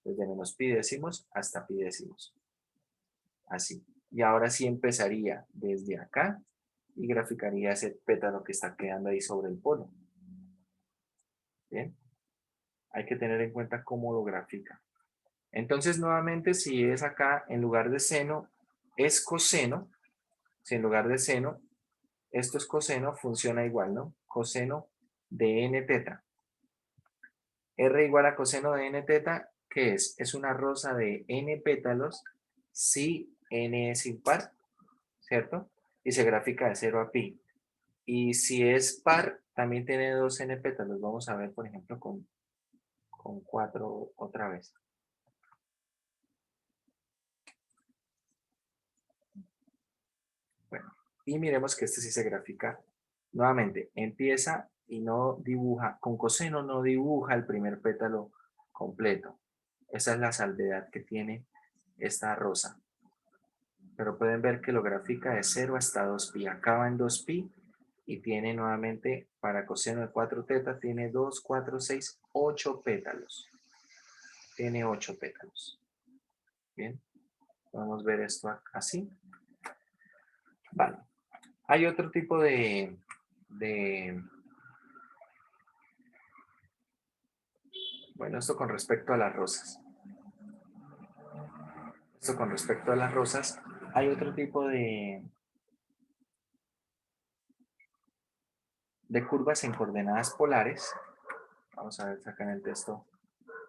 Desde menos pi décimos hasta pi décimos. Así. Y ahora sí empezaría desde acá y graficaría ese pétalo que está quedando ahí sobre el polo. Bien. Hay que tener en cuenta cómo lo grafica. Entonces, nuevamente, si es acá, en lugar de seno, es coseno. Si en lugar de seno, esto es coseno, funciona igual, ¿no? Coseno de n teta. R igual a coseno de n teta, ¿qué es? Es una rosa de n pétalos si n es impar, ¿cierto? Y se grafica de 0 a pi. Y si es par, también tiene 2 n pétalos. Vamos a ver, por ejemplo, con 4 otra vez. Bueno, y miremos que este sí se grafica. Nuevamente, empieza y no dibuja, con coseno no dibuja el primer pétalo completo. Esa es la salvedad que tiene esta rosa. Pero pueden ver que lo grafica de 0 hasta 2pi. Acaba en 2pi y tiene nuevamente, para coseno de 4 teta, tiene 2, 4, 6, 8 pétalos. Tiene 8 pétalos. Bien, podemos ver esto así. Vale. Hay otro tipo bueno, esto con respecto a las rosas. Esto con respecto a las rosas, hay otro tipo de curvas en coordenadas polares. Vamos a ver acá en el texto,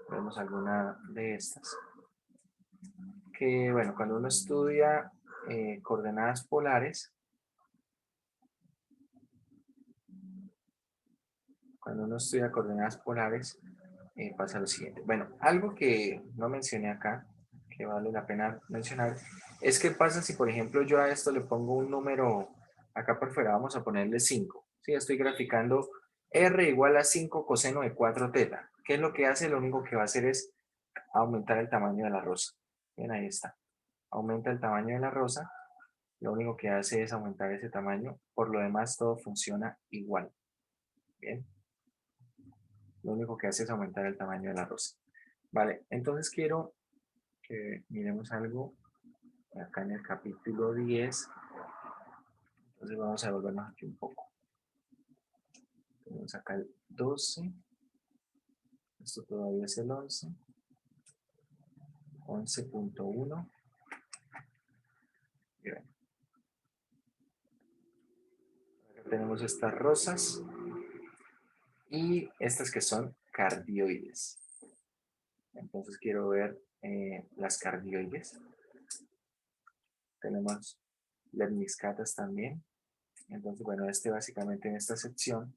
vemos alguna de estas. Que, bueno, cuando uno estudia coordenadas polares, pasa lo siguiente. Bueno, algo que no mencioné acá, que vale la pena mencionar, es qué pasa si, por ejemplo, yo a esto le pongo un número, acá por fuera vamos a ponerle 5. ¿Sí? Estoy graficando r igual a 5 coseno de 4 teta. ¿Qué es lo que hace? Lo único que va a hacer es aumentar el tamaño de la rosa. Bien, ahí está. Aumenta el tamaño de la rosa. Lo único que hace es aumentar ese tamaño. Por lo demás, todo funciona igual. Bien. Lo único que hace es aumentar el tamaño de la rosa. Vale, entonces quiero que miremos algo acá en el capítulo 10. Entonces vamos a volvernos aquí un poco. Tenemos acá el 12. Esto todavía es el 11. 11.1. Y bueno, acá tenemos estas rosas y estas que son cardioides. Entonces quiero ver las cardioides. Tenemos lemniscatas también. Entonces, bueno, básicamente en esta sección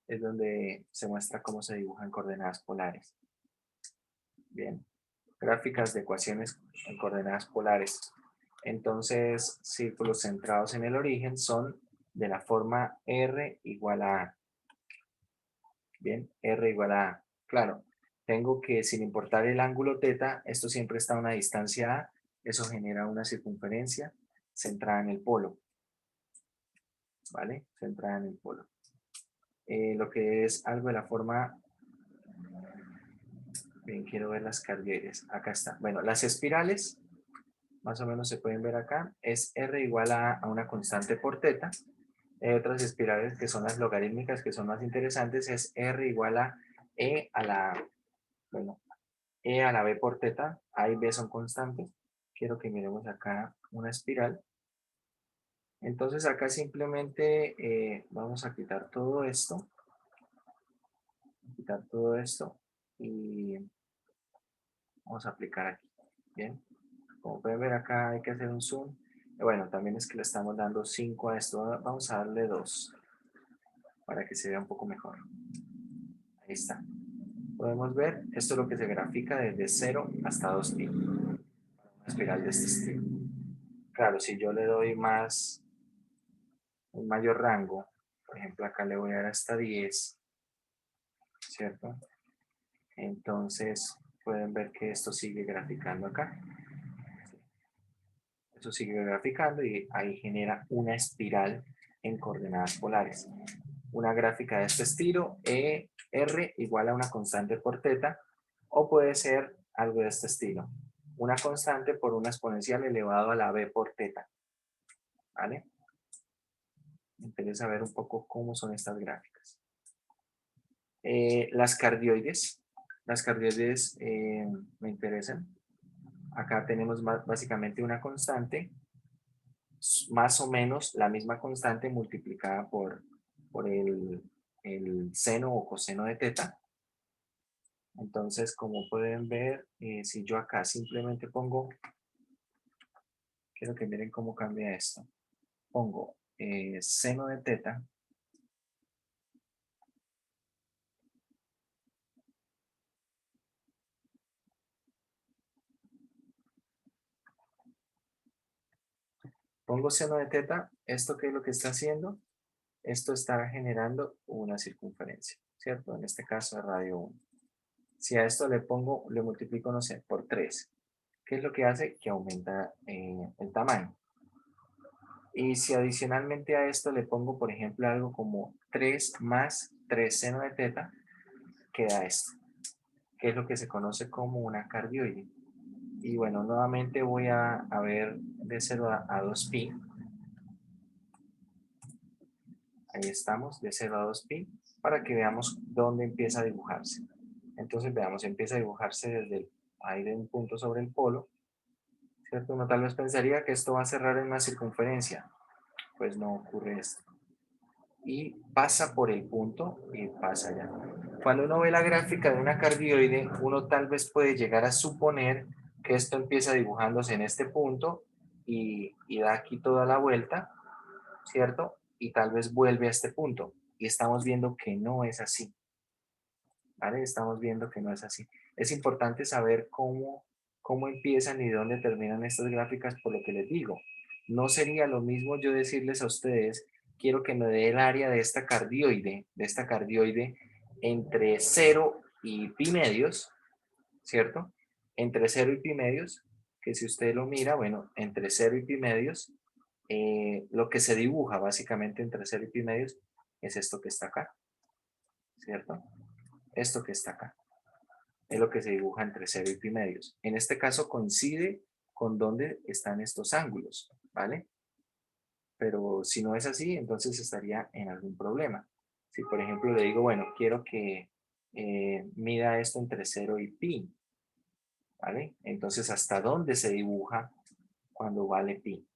es donde se muestra cómo se dibujan coordenadas polares. Bien, gráficas de ecuaciones en coordenadas polares. Entonces, círculos centrados en el origen son de la forma R igual a A. Bien, R igual a A. Claro, tengo que, sin importar el ángulo teta, esto siempre está a una distancia A, eso genera una circunferencia centrada en el polo. ¿Vale? Centrada en el polo. Lo que es algo de la forma. Bien, quiero ver las cardioides. Acá está. Bueno, las espirales, más o menos se pueden ver acá, es R igual a una constante por teta. Hay otras espirales que son las logarítmicas, que son más interesantes, es R igual a E a la, bueno, E a la B por teta, A y B son constantes. Quiero que miremos acá una espiral. Entonces acá simplemente vamos a quitar todo esto. Quitar todo esto y vamos a aplicar aquí. Bien. Como pueden ver acá hay que hacer un zoom. Bueno, también es que le estamos dando 5 a esto. Vamos a darle 2 para que se vea un poco mejor. Ahí está. Podemos ver, esto es lo que se grafica desde 0 hasta 2pi. Una espiral de este estilo. Claro, si yo le doy un mayor rango, por ejemplo acá le voy a dar hasta 10, ¿cierto? Entonces pueden ver que esto sigue graficando acá. Eso sigue graficando y ahí genera una espiral en coordenadas polares. Una gráfica de este estilo, R igual a una constante por teta, o puede ser algo de este estilo. Una constante por una exponencial elevado a la B por teta. ¿Vale? Me interesa ver un poco cómo son estas gráficas. Las cardioides. Las cardioides me interesan. Acá tenemos básicamente una constante, más o menos la misma constante multiplicada por el seno o coseno de teta. Entonces, como pueden ver, si yo acá simplemente pongo, quiero que miren cómo cambia esto. Pongo seno de teta. Pongo seno de teta, ¿esto qué es lo que está haciendo? Esto está generando una circunferencia, ¿cierto? En este caso de radio 1. Si a esto le pongo, le multiplico, no sé, por 3, ¿qué es lo que hace? Que aumenta el tamaño. Y si adicionalmente a esto le pongo, por ejemplo, algo como 3 más 3 seno de teta, queda esto, que es lo que se conoce como una cardioide. Y bueno, nuevamente voy a ver de 0 a 2pi. Ahí estamos, de 0 a 2pi, para que veamos dónde empieza a dibujarse. Entonces veamos, empieza a dibujarse desde ahí de un punto sobre el polo, ¿cierto? Uno tal vez pensaría que esto va a cerrar en una circunferencia, pues no ocurre esto. Y pasa por el punto y pasa allá. Cuando uno ve la gráfica de una cardioide, uno tal vez puede llegar a suponer que esto empieza dibujándose en este punto y da aquí toda la vuelta, ¿cierto? Y tal vez vuelve a este punto. Y estamos viendo que no es así. ¿Vale? Estamos viendo que no es así. Es importante saber cómo empiezan y dónde terminan estas gráficas, por lo que les digo. No sería lo mismo yo decirles a ustedes, quiero que me dé el área de esta cardioide entre 0 y pi medios, ¿cierto? Entre 0 y pi medios, que si usted lo mira, bueno, entre 0 y pi medios, lo que se dibuja básicamente entre 0 y pi medios es esto que está acá, ¿cierto? Esto que está acá. Es lo que se dibuja entre 0 y pi medios. En este caso coincide con dónde están estos ángulos, ¿vale? Pero si no es así, entonces estaría en algún problema. Si por ejemplo le digo, bueno, quiero que mida esto entre 0 y pi, ¿vale? Entonces, ¿hasta dónde se dibuja cuando vale pi?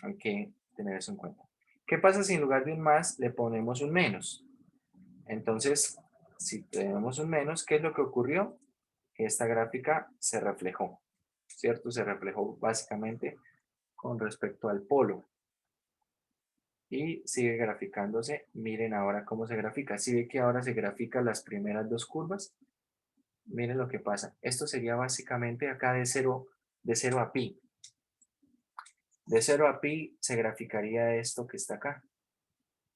Hay que tener eso en cuenta. ¿Qué pasa si en lugar de un más le ponemos un menos? Entonces, si tenemos un menos, ¿qué es lo que ocurrió? Que esta gráfica se reflejó, ¿cierto? Se reflejó básicamente con respecto al polo. Y sigue graficándose. Miren ahora cómo se grafica. Si ve que ahora se grafican las primeras dos curvas, miren lo que pasa. Esto sería básicamente acá de 0 a pi. De 0 a pi se graficaría esto que está acá.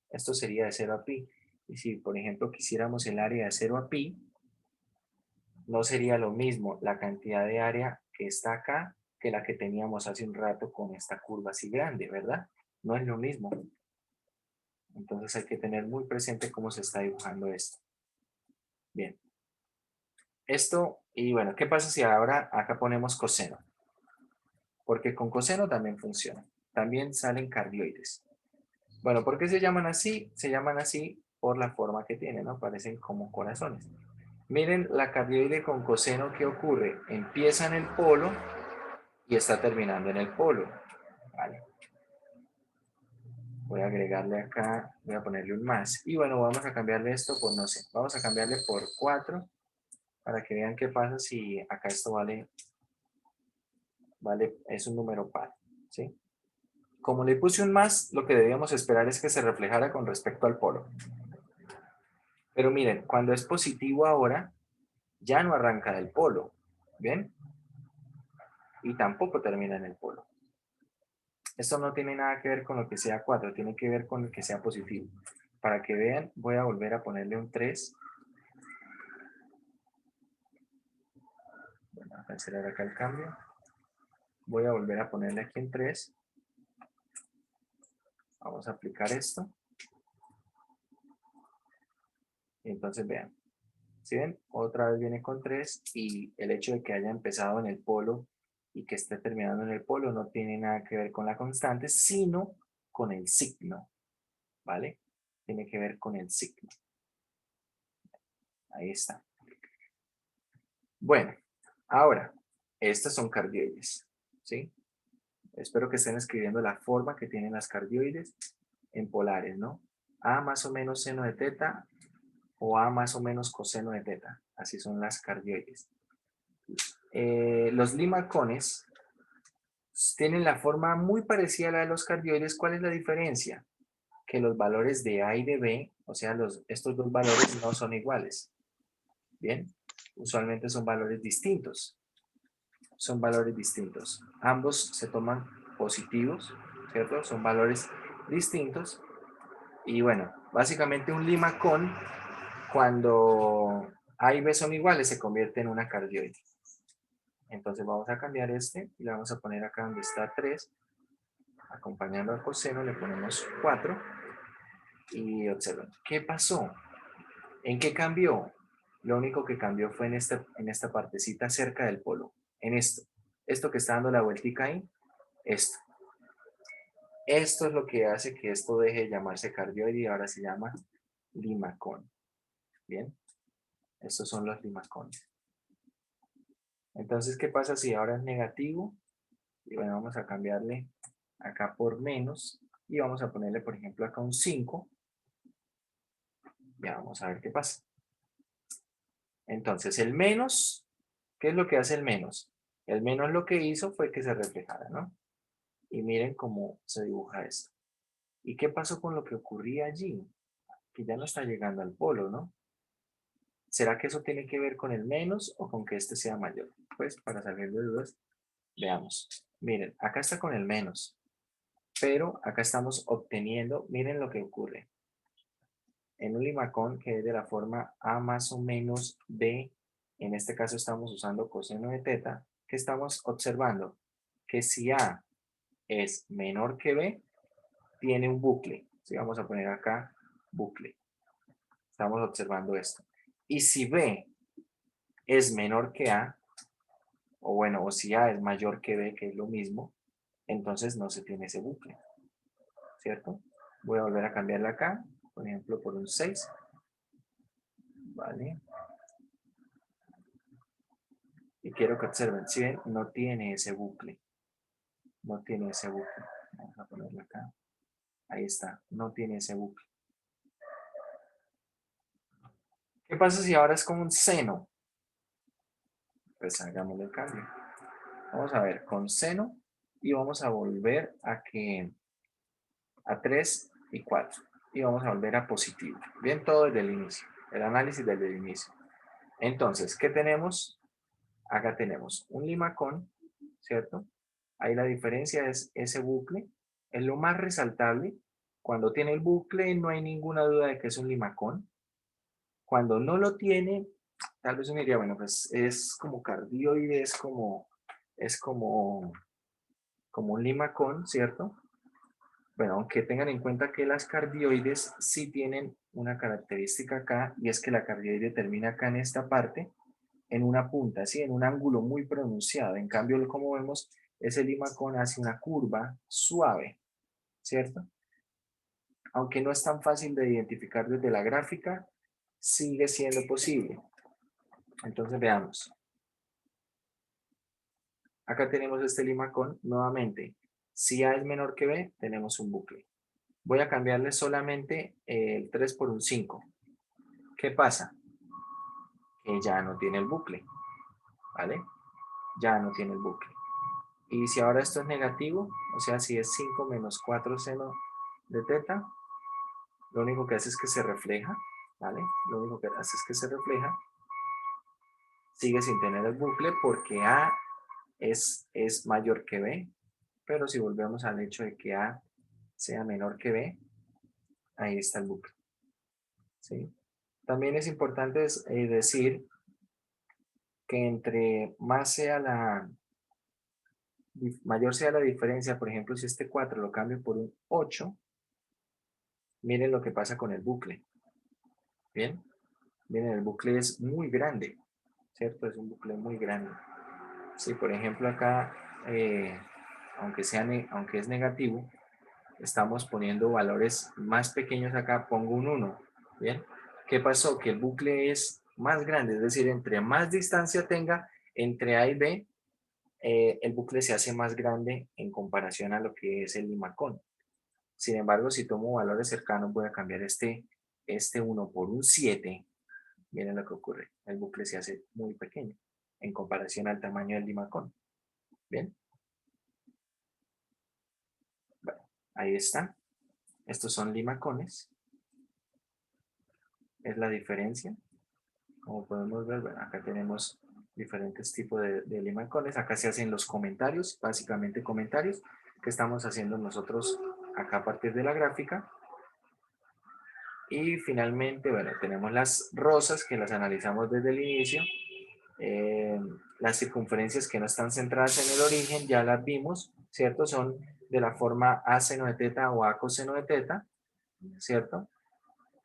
Esto sería de 0 a pi. Y si, por ejemplo, quisiéramos el área de 0 a pi, no sería lo mismo la cantidad de área que está acá que la que teníamos hace un rato con esta curva así grande, ¿verdad? No es lo mismo. Entonces hay que tener muy presente cómo se está dibujando esto. Bien. Esto, y bueno, ¿qué pasa si ahora acá ponemos coseno? Porque con coseno también funciona. También salen cardioides. Bueno, ¿por qué se llaman así? Se llaman así por la forma que tienen, ¿no? Parecen como corazones. Miren la cardioide con coseno, ¿qué ocurre? Empieza en el polo y está terminando en el polo. Vale. Voy a agregarle acá, voy a ponerle un más. Y bueno, vamos a cambiarle esto por, no sé, vamos a cambiarle por 4 para que vean qué pasa si acá esto vale, es un número par, ¿sí? Como le puse un más, lo que debíamos esperar es que se reflejara con respecto al polo. Pero miren, cuando es positivo ahora, ya no arranca del polo, ¿bien? Y tampoco termina en el polo. Esto no tiene nada que ver con lo que sea 4, tiene que ver con el que sea positivo. Para que vean, voy a volver a ponerle un 3. Bueno, a cancelar acá el cambio. Voy a volver a ponerle aquí en 3. Vamos a aplicar esto. Y entonces vean. ¿Sí ven? Otra vez viene con 3 y el hecho de que haya empezado en el polo y que esté terminando en el polo no tiene nada que ver con la constante, sino con el signo. ¿Vale? Tiene que ver con el signo. Ahí está. Bueno, ahora, estas son cardioides, ¿sí? Espero que estén escribiendo la forma que tienen las cardioides en polares, ¿no? A más o menos seno de teta o A más o menos coseno de teta. Así son las cardioides. Los limacones tienen la forma muy parecida a la de los cardioides. ¿Cuál es la diferencia? Que los valores de A y de B, o sea, estos dos valores no son iguales. Bien, usualmente son valores distintos. Son valores distintos. Ambos se toman positivos, ¿cierto? Son valores distintos. Y bueno, básicamente un limacón, cuando A y B son iguales, se convierte en una cardioide. Entonces vamos a cambiar este y le vamos a poner acá donde está 3. Acompañando al coseno le ponemos 4. Y observen, ¿qué pasó? ¿En qué cambió? Lo único que cambió fue en esta partecita cerca del polo. En esto. Esto que está dando la vueltica ahí, esto. Esto es lo que hace que esto deje de llamarse cardioide y ahora se llama limacón. Bien, estos son los limacones. Entonces, ¿qué pasa si ahora es negativo? Y bueno, vamos a cambiarle acá por menos y vamos a ponerle, por ejemplo, acá un 5. Ya vamos a ver qué pasa. Entonces, el menos, ¿qué es lo que hace el menos? El menos lo que hizo fue que se reflejara, ¿no? Y miren cómo se dibuja esto. ¿Y qué pasó con lo que ocurría allí? Que ya no está llegando al polo, ¿no? ¿Será que eso tiene que ver con el menos o con que este sea mayor? Pues para salir de dudas, veamos. Miren, acá está con el menos, pero acá estamos obteniendo, miren lo que ocurre. En un limacón que es de la forma A más o menos B, en este caso estamos usando coseno de teta, ¿qué estamos observando? Que si A es menor que B, tiene un bucle. ¿Sí? Vamos a poner acá bucle. Estamos observando esto. Y si B es menor que A, o bueno, o si A es mayor que B, que es lo mismo, entonces no se tiene ese bucle, ¿cierto? Voy a volver a cambiarla acá, por ejemplo, por un 6, ¿vale? Y quiero que observen, si ven, no tiene ese bucle, no tiene ese bucle. Vamos a ponerlo acá, ahí está, no tiene ese bucle. ¿Qué pasa si ahora es con un seno? Pues hagámosle el cambio. Vamos a ver, con seno, y vamos a volver a 3 y 4. Y vamos a volver a positivo. Bien, todo desde el inicio. El análisis desde el inicio. Entonces, ¿qué tenemos? Acá tenemos un limacón, ¿cierto? Ahí la diferencia es ese bucle. Es lo más resaltable. Cuando tiene el bucle, no hay ninguna duda de que es un limacón. Cuando no lo tiene, tal vez uno diría, bueno, pues es como cardioide, es como un limacón, ¿cierto? Bueno, aunque tengan en cuenta que las cardioides sí tienen una característica acá, y es que la cardioide termina acá en esta parte, en una punta, ¿sí? En un ángulo muy pronunciado. En cambio, como vemos, ese limacón hace una curva suave, ¿cierto? Aunque no es tan fácil de identificar desde la gráfica, sigue siendo posible. Entonces veamos. Acá tenemos este limacón. Nuevamente, si A es menor que B, tenemos un bucle. Voy a cambiarle solamente el 3 por un 5. ¿Qué pasa? Que ya no tiene el bucle, ¿vale? Ya no tiene el bucle. Y si ahora esto es negativo, o sea, si es 5 menos 4 seno de teta, lo único que hace es que se refleja, ¿vale? Lo único que hace es que se refleja, sigue sin tener el bucle porque A es mayor que B, pero si volvemos al hecho de que A sea menor que B, ahí está el bucle, ¿sí? También es importante decir que entre más sea mayor sea la diferencia, por ejemplo, si este 4 lo cambio por un 8, miren lo que pasa con el bucle, ¿bien? Miren, el bucle es muy grande, ¿cierto? Es un bucle muy grande. Si, por ejemplo, acá, aunque es negativo, estamos poniendo valores más pequeños acá, pongo un 1, ¿bien? ¿Qué pasó? Que el bucle es más grande, es decir, entre más distancia tenga entre A y B, el bucle se hace más grande en comparación a lo que es el limacón. Sin embargo, si tomo valores cercanos, voy a cambiar este 1 por un 7. Miren lo que ocurre. El bucle se hace muy pequeño en comparación al tamaño del limacón. ¿Bien? Bueno, ahí está. Estos son limacones. Es la diferencia. Como podemos ver, bueno, acá tenemos diferentes tipos de limacones. Acá se hacen los comentarios, básicamente comentarios, que estamos haciendo nosotros acá a partir de la gráfica. Y finalmente, bueno, tenemos las rosas que las analizamos desde el inicio. Las circunferencias que no están centradas en el origen ya las vimos, ¿cierto? Son de la forma A seno de teta o A coseno de teta, ¿cierto?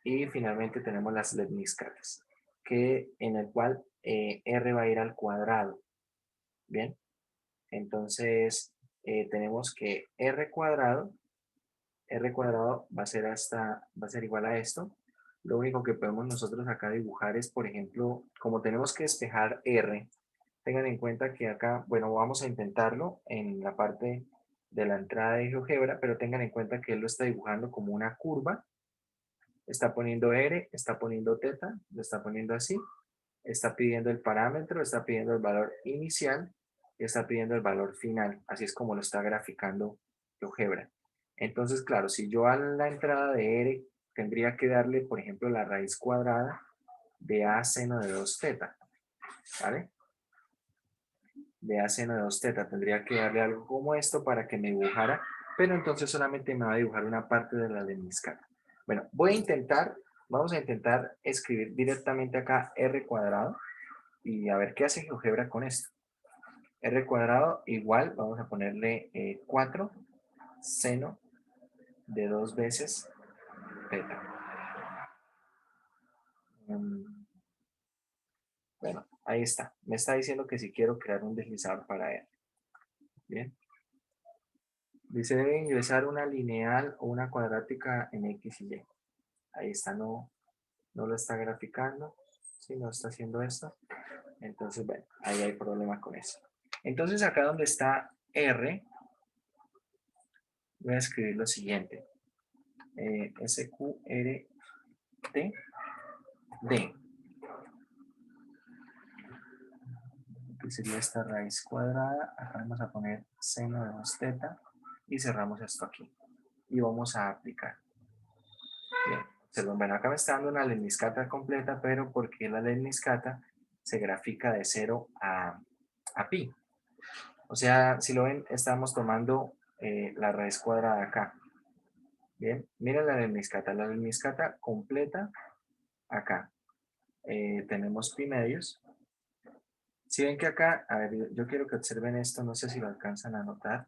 Y finalmente tenemos las lemniscatas, en el cual R va a ir al cuadrado, ¿bien? Entonces, tenemos que R cuadrado va a ser igual a esto. Lo único que podemos nosotros acá dibujar es, por ejemplo, como tenemos que despejar R, tengan en cuenta que acá, bueno, vamos a intentarlo en la parte de la entrada de GeoGebra, pero tengan en cuenta que él lo está dibujando como una curva, está poniendo R, está poniendo teta, lo está poniendo así, está pidiendo el parámetro, está pidiendo el valor inicial y está pidiendo el valor final, así es como lo está graficando GeoGebra. Entonces, claro, si yo a la entrada de R tendría que darle, por ejemplo, la raíz cuadrada de A seno de 2 teta, ¿vale? De A seno de 2 teta. Tendría que darle algo como esto para que me dibujara, pero entonces solamente me va a dibujar una parte de la lemniscata. Bueno, vamos a intentar escribir directamente acá R cuadrado y a ver qué hace GeoGebra con esto. R cuadrado igual, vamos a ponerle 4 seno de 2 veces teta. Bueno, ahí está. Me está diciendo que si quiero crear un deslizador para R. Bien. Dice, debe ingresar una lineal o una cuadrática en X y Y. Ahí está, no lo está graficando. Sí, no está haciendo esto. Entonces, bueno, ahí hay problema con eso. Entonces, acá donde está R, voy a escribir lo siguiente. SQRT D. Que sería esta raíz cuadrada. Acá vamos a poner seno de 2 teta y cerramos esto aquí. Y vamos a aplicar. Bien. Bueno, acá me está dando una lemniscata completa, pero porque la lemniscata se grafica de 0 a pi. O sea, si lo ven, estamos tomando la raíz cuadrada acá. Bien, mira la lemniscata completa acá. Tenemos pi medios. Si ven que acá, a ver, yo quiero que observen esto, no sé si lo alcanzan a notar.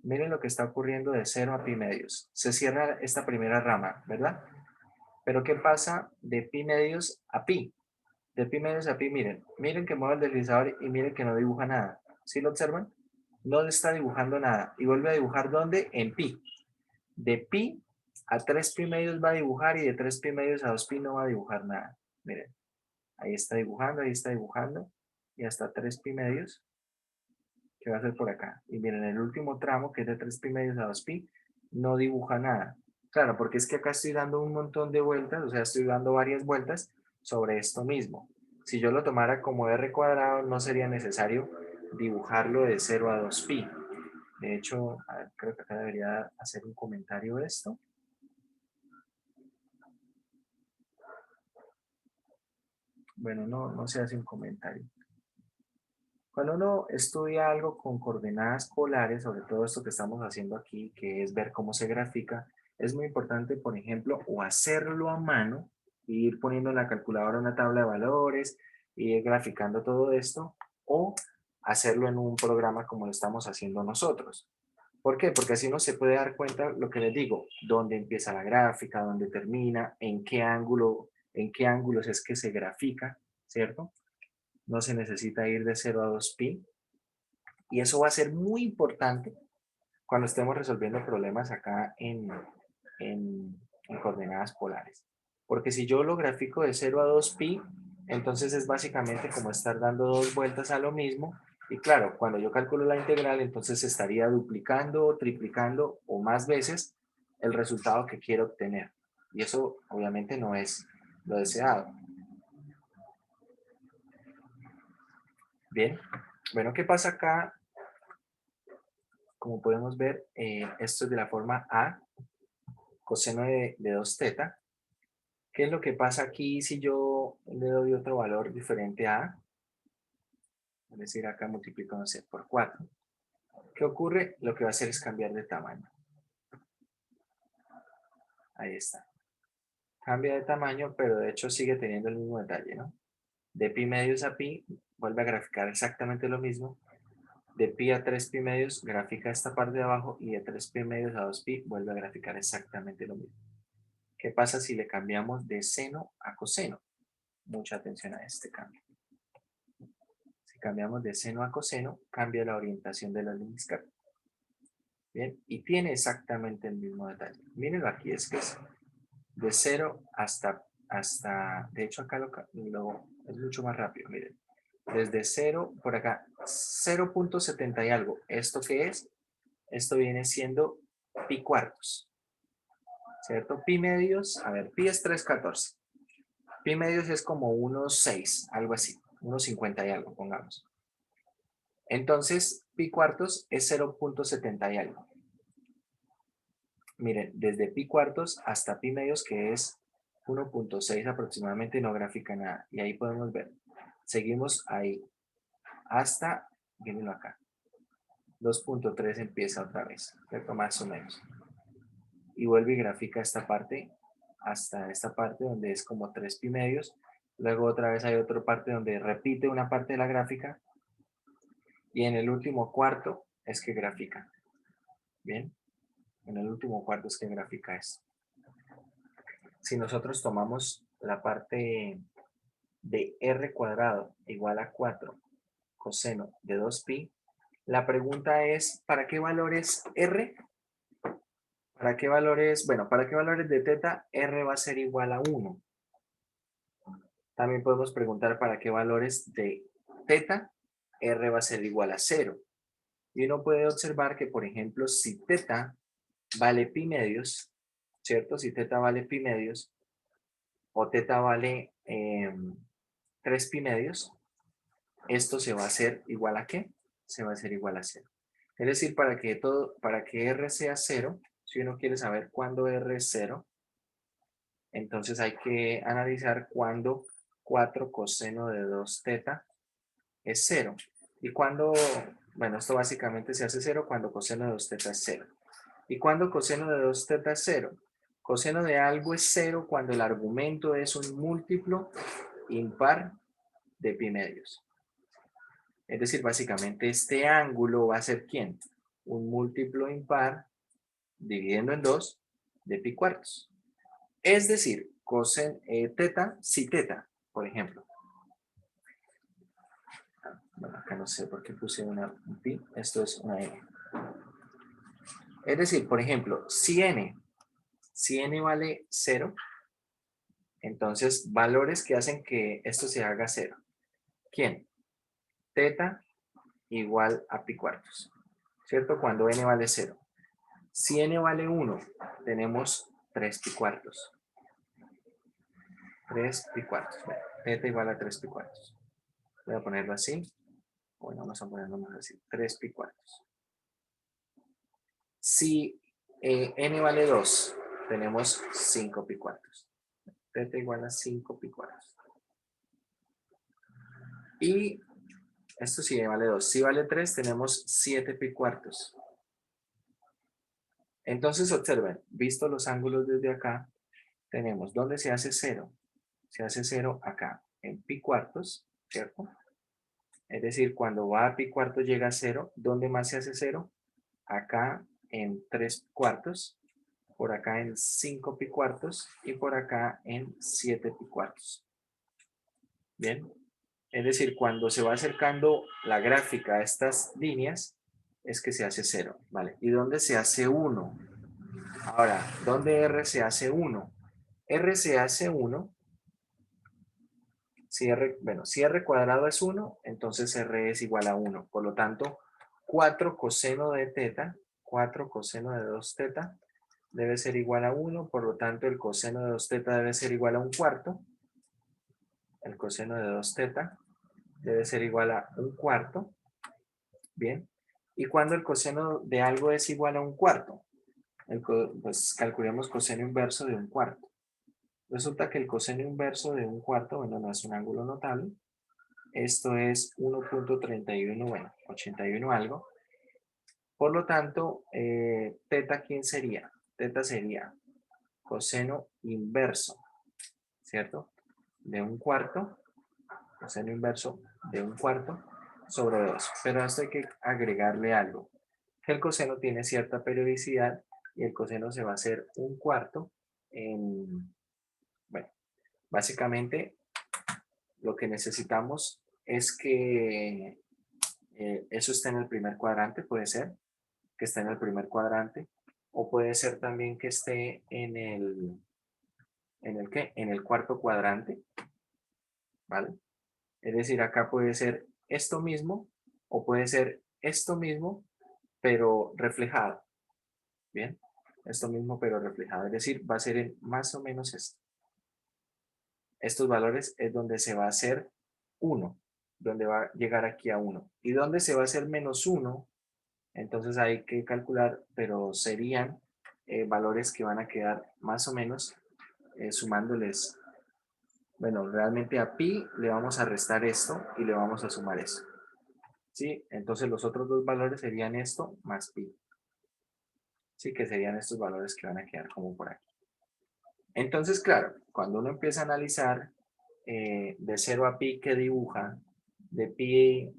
Miren lo que está ocurriendo de 0 a pi medios. Se cierra esta primera rama, ¿verdad? Pero ¿qué pasa de pi medios a pi? De pi medios a pi, miren que mueve el deslizador y miren que no dibuja nada. ¿Sí lo observan? No está dibujando nada. Y vuelve a dibujar ¿dónde? En pi. De pi a 3 pi medios va a dibujar y de 3 pi medios a 2 pi no va a dibujar nada. Miren. ahí está dibujando, y hasta 3 pi medios, que va a ser por acá. Y miren, el último tramo, que es de 3 pi medios a 2 pi, no dibuja nada. Claro, porque es que acá estoy dando un montón de vueltas, o sea, estoy dando varias vueltas sobre esto mismo. Si yo lo tomara como r cuadrado, no sería necesario dibujarlo de 0 a 2 pi. De hecho, a ver, creo que acá debería hacer un comentario de esto. Bueno, no se hace un comentario. Cuando uno estudia algo con coordenadas polares, sobre todo esto que estamos haciendo aquí, que es ver cómo se grafica, es muy importante, por ejemplo, o hacerlo a mano, e ir poniendo en la calculadora una tabla de valores, y ir graficando todo esto, o hacerlo en un programa como lo estamos haciendo nosotros. ¿Por qué? Porque así uno se puede dar cuenta, lo que les digo, dónde empieza la gráfica, dónde termina, en qué ángulos es que se grafica, ¿cierto? No se necesita ir de 0 a 2 pi. Y eso va a ser muy importante cuando estemos resolviendo problemas acá en coordenadas polares. Porque si yo lo grafico de 0 a 2 pi, entonces es básicamente como estar dando dos vueltas a lo mismo. Y claro, cuando yo calculo la integral, entonces estaría duplicando, triplicando o más veces el resultado que quiero obtener. Y eso obviamente no es lo deseado. Bien, bueno, ¿qué pasa acá? Como podemos ver, esto es de la forma A, coseno de 2 teta. ¿Qué es lo que pasa aquí si yo le doy otro valor diferente a A? Es decir, acá multiplico, no sé, por 4. ¿Qué ocurre? Lo que va a hacer es cambiar de tamaño. Ahí está. Cambia de tamaño, pero de hecho sigue teniendo el mismo detalle, ¿no? De pi medios a pi, vuelve a graficar exactamente lo mismo. De pi a 3 pi medios, grafica esta parte de abajo, y de 3 pi medios a 2 pi, vuelve a graficar exactamente lo mismo. ¿Qué pasa si le cambiamos de seno a coseno? Mucha atención a este cambio. Si cambiamos de seno a coseno, cambia la orientación de las líneas. Bien, y tiene exactamente el mismo detalle. Mírenlo aquí, es que es de 0 hasta de hecho acá es mucho más rápido, miren. Desde 0, por acá, 0.70 y algo. ¿Esto qué es? Esto viene siendo pi cuartos, ¿cierto? Pi medios, a ver, pi es 314. Pi medios es como unos 6, algo así, unos 50 y algo, pongamos. Entonces, pi cuartos es 0.70 y algo. Miren, desde pi cuartos hasta pi medios, que es 1.6 aproximadamente, no grafica nada. Y ahí podemos ver. Seguimos ahí hasta, mírenlo acá, 2.3 empieza otra vez, ¿cierto? Más o menos. Y vuelve y grafica esta parte hasta esta parte donde es como 3 pi medios. Luego otra vez hay otra parte donde repite una parte de la gráfica. Y en el último cuarto es que grafica. Bien, en el último cuarto es que grafica esto. Si nosotros tomamos la parte de r cuadrado igual a 4 coseno de 2pi, la pregunta es, ¿para qué valores r? ¿Para qué valores? Bueno, ¿para qué valores de teta r va a ser igual a 1? También podemos preguntar para qué valores de teta r va a ser igual a 0. Y uno puede observar que, por ejemplo, si teta vale pi medios, ¿cierto? Si teta vale pi medios o teta vale 3 pi medios, esto se va a hacer igual a ¿qué? Se va a hacer igual a 0. Es decir, para que r sea 0, si uno quiere saber cuándo r es 0, entonces hay que analizar cuándo 4 coseno de 2 teta es 0. Y cuando, bueno, esto básicamente se hace 0 cuando coseno de 2 teta es 0. ¿Y cuando coseno de 2 teta es 0? Coseno de algo es 0 cuando el argumento es un múltiplo impar de pi medios. Es decir, básicamente este ángulo va a ser ¿quién? Un múltiplo impar dividiendo en 2 de pi cuartos. Es decir, teta, si teta, por ejemplo. Bueno, acá no sé por qué puse un pi, esto es una n. Es decir, por ejemplo, si n vale 0, Entonces, valores que hacen que esto se haga cero. ¿Quién? Teta igual a pi cuartos, ¿cierto? Cuando n vale 0. Si n vale 1, tenemos 3 pi cuartos. 3 pi cuartos. Bueno, teta igual a 3 pi cuartos. Voy a ponerlo así. Bueno, vamos a ponerlo más así. 3 pi cuartos. Si n vale 2, tenemos 5 pi cuartos. Teta igual a 5 pi cuartos. Y esto sí vale 2. Si vale 3, tenemos 7 pi cuartos. Entonces observen, visto los ángulos desde acá, tenemos ¿dónde se hace 0? Se hace 0 acá, en pi cuartos, ¿cierto? Es decir, cuando va a pi cuartos llega a 0. ¿Dónde más se hace 0? Acá en 3 cuartos, por acá en 5 pi cuartos y por acá en 7 pi cuartos. Bien, es decir, cuando se va acercando la gráfica a estas líneas, es que se hace 0, ¿vale? ¿Y dónde se hace 1? Ahora, ¿dónde R se hace 1? R se hace 1, si R cuadrado es 1, entonces R es igual a 1. Por lo tanto, 4 coseno de teta, 4 coseno de 2 teta, debe ser igual a 1. Por lo tanto, el coseno de 2 teta debe ser igual a 1/4. El coseno de 2 teta debe ser igual a 1/4. Bien. ¿Y cuando el coseno de algo es igual a 1/4? Pues calculemos coseno inverso de 1/4. Resulta que el coseno inverso de 1/4, bueno, no es un ángulo notable. Esto es 1.31, bueno, 81 algo. Por lo tanto, teta, ¿quién sería? Teta sería coseno inverso, ¿cierto? De 1/4, coseno inverso de 1/4 sobre 2. Pero a esto hay que agregarle algo. Que el coseno tiene cierta periodicidad y el coseno se va a hacer 1/4 en, bueno, básicamente lo que necesitamos es que eso esté en el primer cuadrante, puede ser que esté en el primer cuadrante, o puede ser también que esté ¿qué? En el cuarto cuadrante, ¿vale? Es decir, acá puede ser esto mismo, o puede ser esto mismo, pero reflejado, ¿bien? Esto mismo, pero reflejado, es decir, va a ser más o menos esto. Estos valores es donde se va a hacer 1, donde va a llegar aquí a 1. Y donde se va a hacer menos 1, entonces hay que calcular, pero serían valores que van a quedar más o menos sumándoles. Bueno, realmente a pi le vamos a restar esto y le vamos a sumar eso. ¿Sí? Entonces los otros dos valores serían esto más pi. Sí, que serían estos valores que van a quedar como por aquí. Entonces, claro, cuando uno empieza a analizar de 0 a pi, ¿qué dibuja? De pi,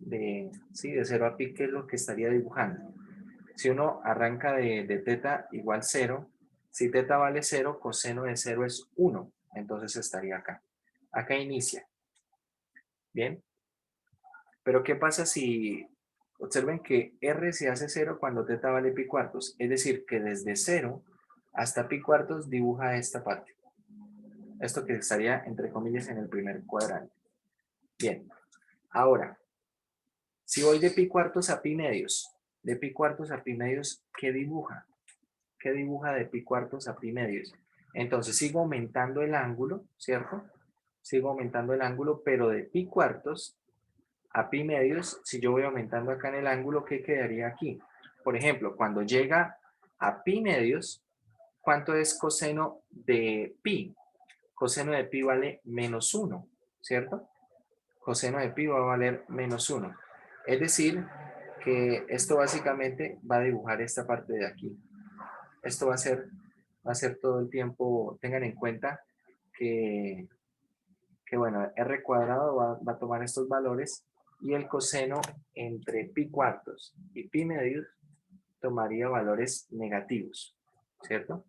sí, de 0 a pi, ¿qué es lo que estaría dibujando? Si uno arranca de teta igual 0, si teta vale 0, coseno de 0 es 1, entonces estaría acá. Acá inicia. Bien. Pero ¿qué pasa si observen que R se hace 0 cuando teta vale pi cuartos? Es decir, que desde 0 hasta pi cuartos dibuja esta parte. Esto que estaría, entre comillas, en el primer cuadrante. Bien. Ahora, si voy de pi cuartos a pi medios, de pi cuartos a pi medios, ¿qué dibuja? ¿Qué dibuja de pi cuartos a pi medios? Entonces sigo aumentando el ángulo, ¿cierto? Sigo aumentando el ángulo, pero de pi cuartos a pi medios, si yo voy aumentando acá en el ángulo, ¿qué quedaría aquí? Por ejemplo, cuando llega a pi medios, ¿cuánto es coseno de pi? Coseno de pi vale menos 1, ¿cierto? Coseno de pi va a valer menos 1. Es decir, que esto básicamente va a dibujar esta parte de aquí. Esto va a ser todo el tiempo, tengan en cuenta que, bueno, r cuadrado va a tomar estos valores y el coseno entre pi cuartos y pi medios tomaría valores negativos, ¿cierto?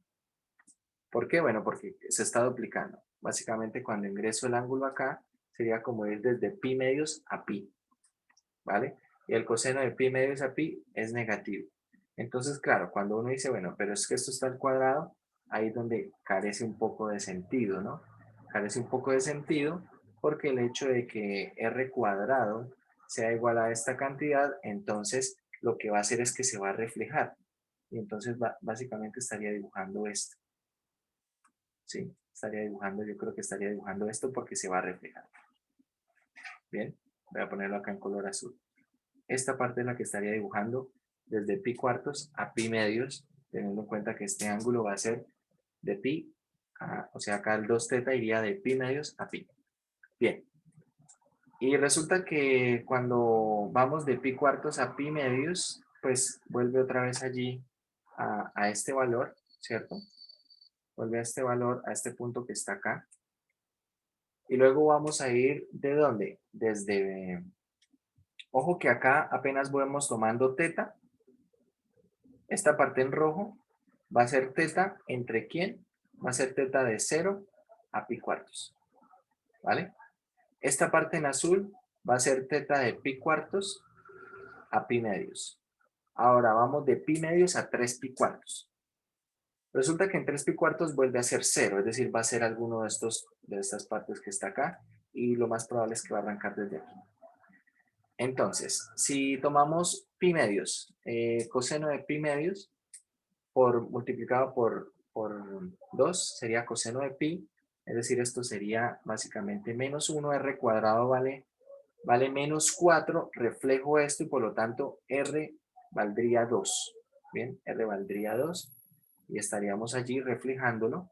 ¿Por qué? Bueno, porque se está duplicando. Básicamente cuando ingreso el ángulo acá, sería como ir desde pi medios a pi, ¿vale? Y el coseno de pi medios a pi es negativo. Entonces, claro, cuando uno dice, bueno, pero es que esto está al cuadrado, ahí es donde carece un poco de sentido, ¿no? carece un poco de sentido porque el hecho de que r cuadrado sea igual a esta cantidad, entonces lo que va a hacer es que se va a reflejar. Y entonces básicamente estaría dibujando esto. ¿Sí? Estaría dibujando, yo creo que estaría dibujando esto porque se va a reflejar. Bien, voy a ponerlo acá en color azul. Esta parte es la que estaría dibujando desde pi cuartos a pi medios, teniendo en cuenta que este ángulo va a ser de pi, o sea, acá el 2 teta iría de pi medios a pi. Bien. Y resulta que cuando vamos de pi cuartos a pi medios, pues vuelve otra vez allí a este valor, ¿cierto? Vuelve a este valor, a este punto que está acá. Y luego vamos a ir, ¿de dónde? Desde, ojo que acá apenas vamos tomando teta. Esta parte en rojo va a ser teta entre quién? Va a ser teta de 0 a pi cuartos, ¿vale? Esta parte en azul va a ser teta de pi cuartos a pi medios. Ahora vamos de pi medios a 3 pi cuartos. Resulta que en 3 pi cuartos vuelve a ser 0, es decir, va a ser alguno de estas partes que está acá y lo más probable es que va a arrancar desde aquí. Entonces, si tomamos pi medios, coseno de pi medios multiplicado por 2 sería coseno de pi, es decir, esto sería básicamente menos 1, r cuadrado vale menos 4, reflejo esto y por lo tanto r valdría 2. Bien, r valdría 2 y estaríamos allí reflejándolo.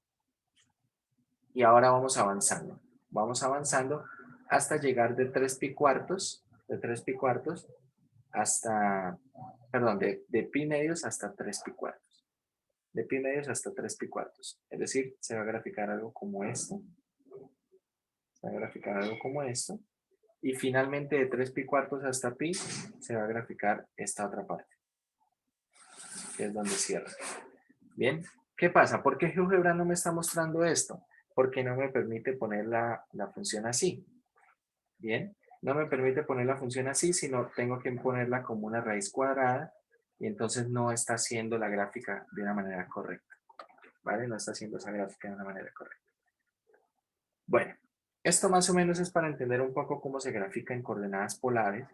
Y ahora vamos avanzando. Vamos avanzando hasta llegar de 3 pi cuartos, hasta, perdón, de pi medios hasta 3 pi cuartos. De pi medios hasta 3 pi cuartos. Es decir, se va a graficar algo como esto. Se va a graficar algo como esto. Y finalmente de 3 pi cuartos hasta pi se va a graficar esta otra parte, que es donde cierra. Bien, ¿qué pasa? ¿Por qué GeoGebra no me está mostrando esto? Porque no me permite poner la función así. Bien, no me permite poner la función así, sino tengo que ponerla como una raíz cuadrada y entonces no está haciendo la gráfica de una manera correcta. ¿Vale? No está haciendo esa gráfica de una manera correcta. Bueno, esto más o menos es para entender un poco cómo se grafica en coordenadas polares.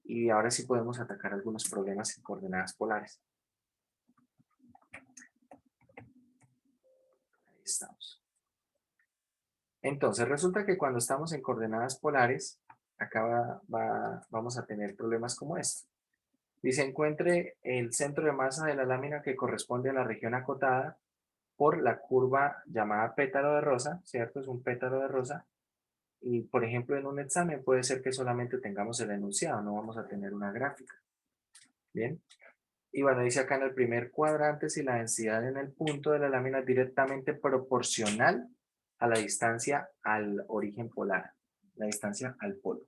Y ahora sí podemos atacar algunos problemas en coordenadas polares. Ahí estamos. Entonces, resulta que cuando estamos en coordenadas polares, acá vamos a tener problemas como este. Dice, encuentre el centro de masa de la lámina que corresponde a la región acotada por la curva llamada pétalo de rosa, ¿cierto? Es un pétalo de rosa. Y, por ejemplo, en un examen puede ser que solamente tengamos el enunciado, no vamos a tener una gráfica. Bien. Y bueno, dice acá en el primer cuadrante si la densidad en el punto de la lámina es directamente proporcional a la distancia al origen polar, la distancia al polo.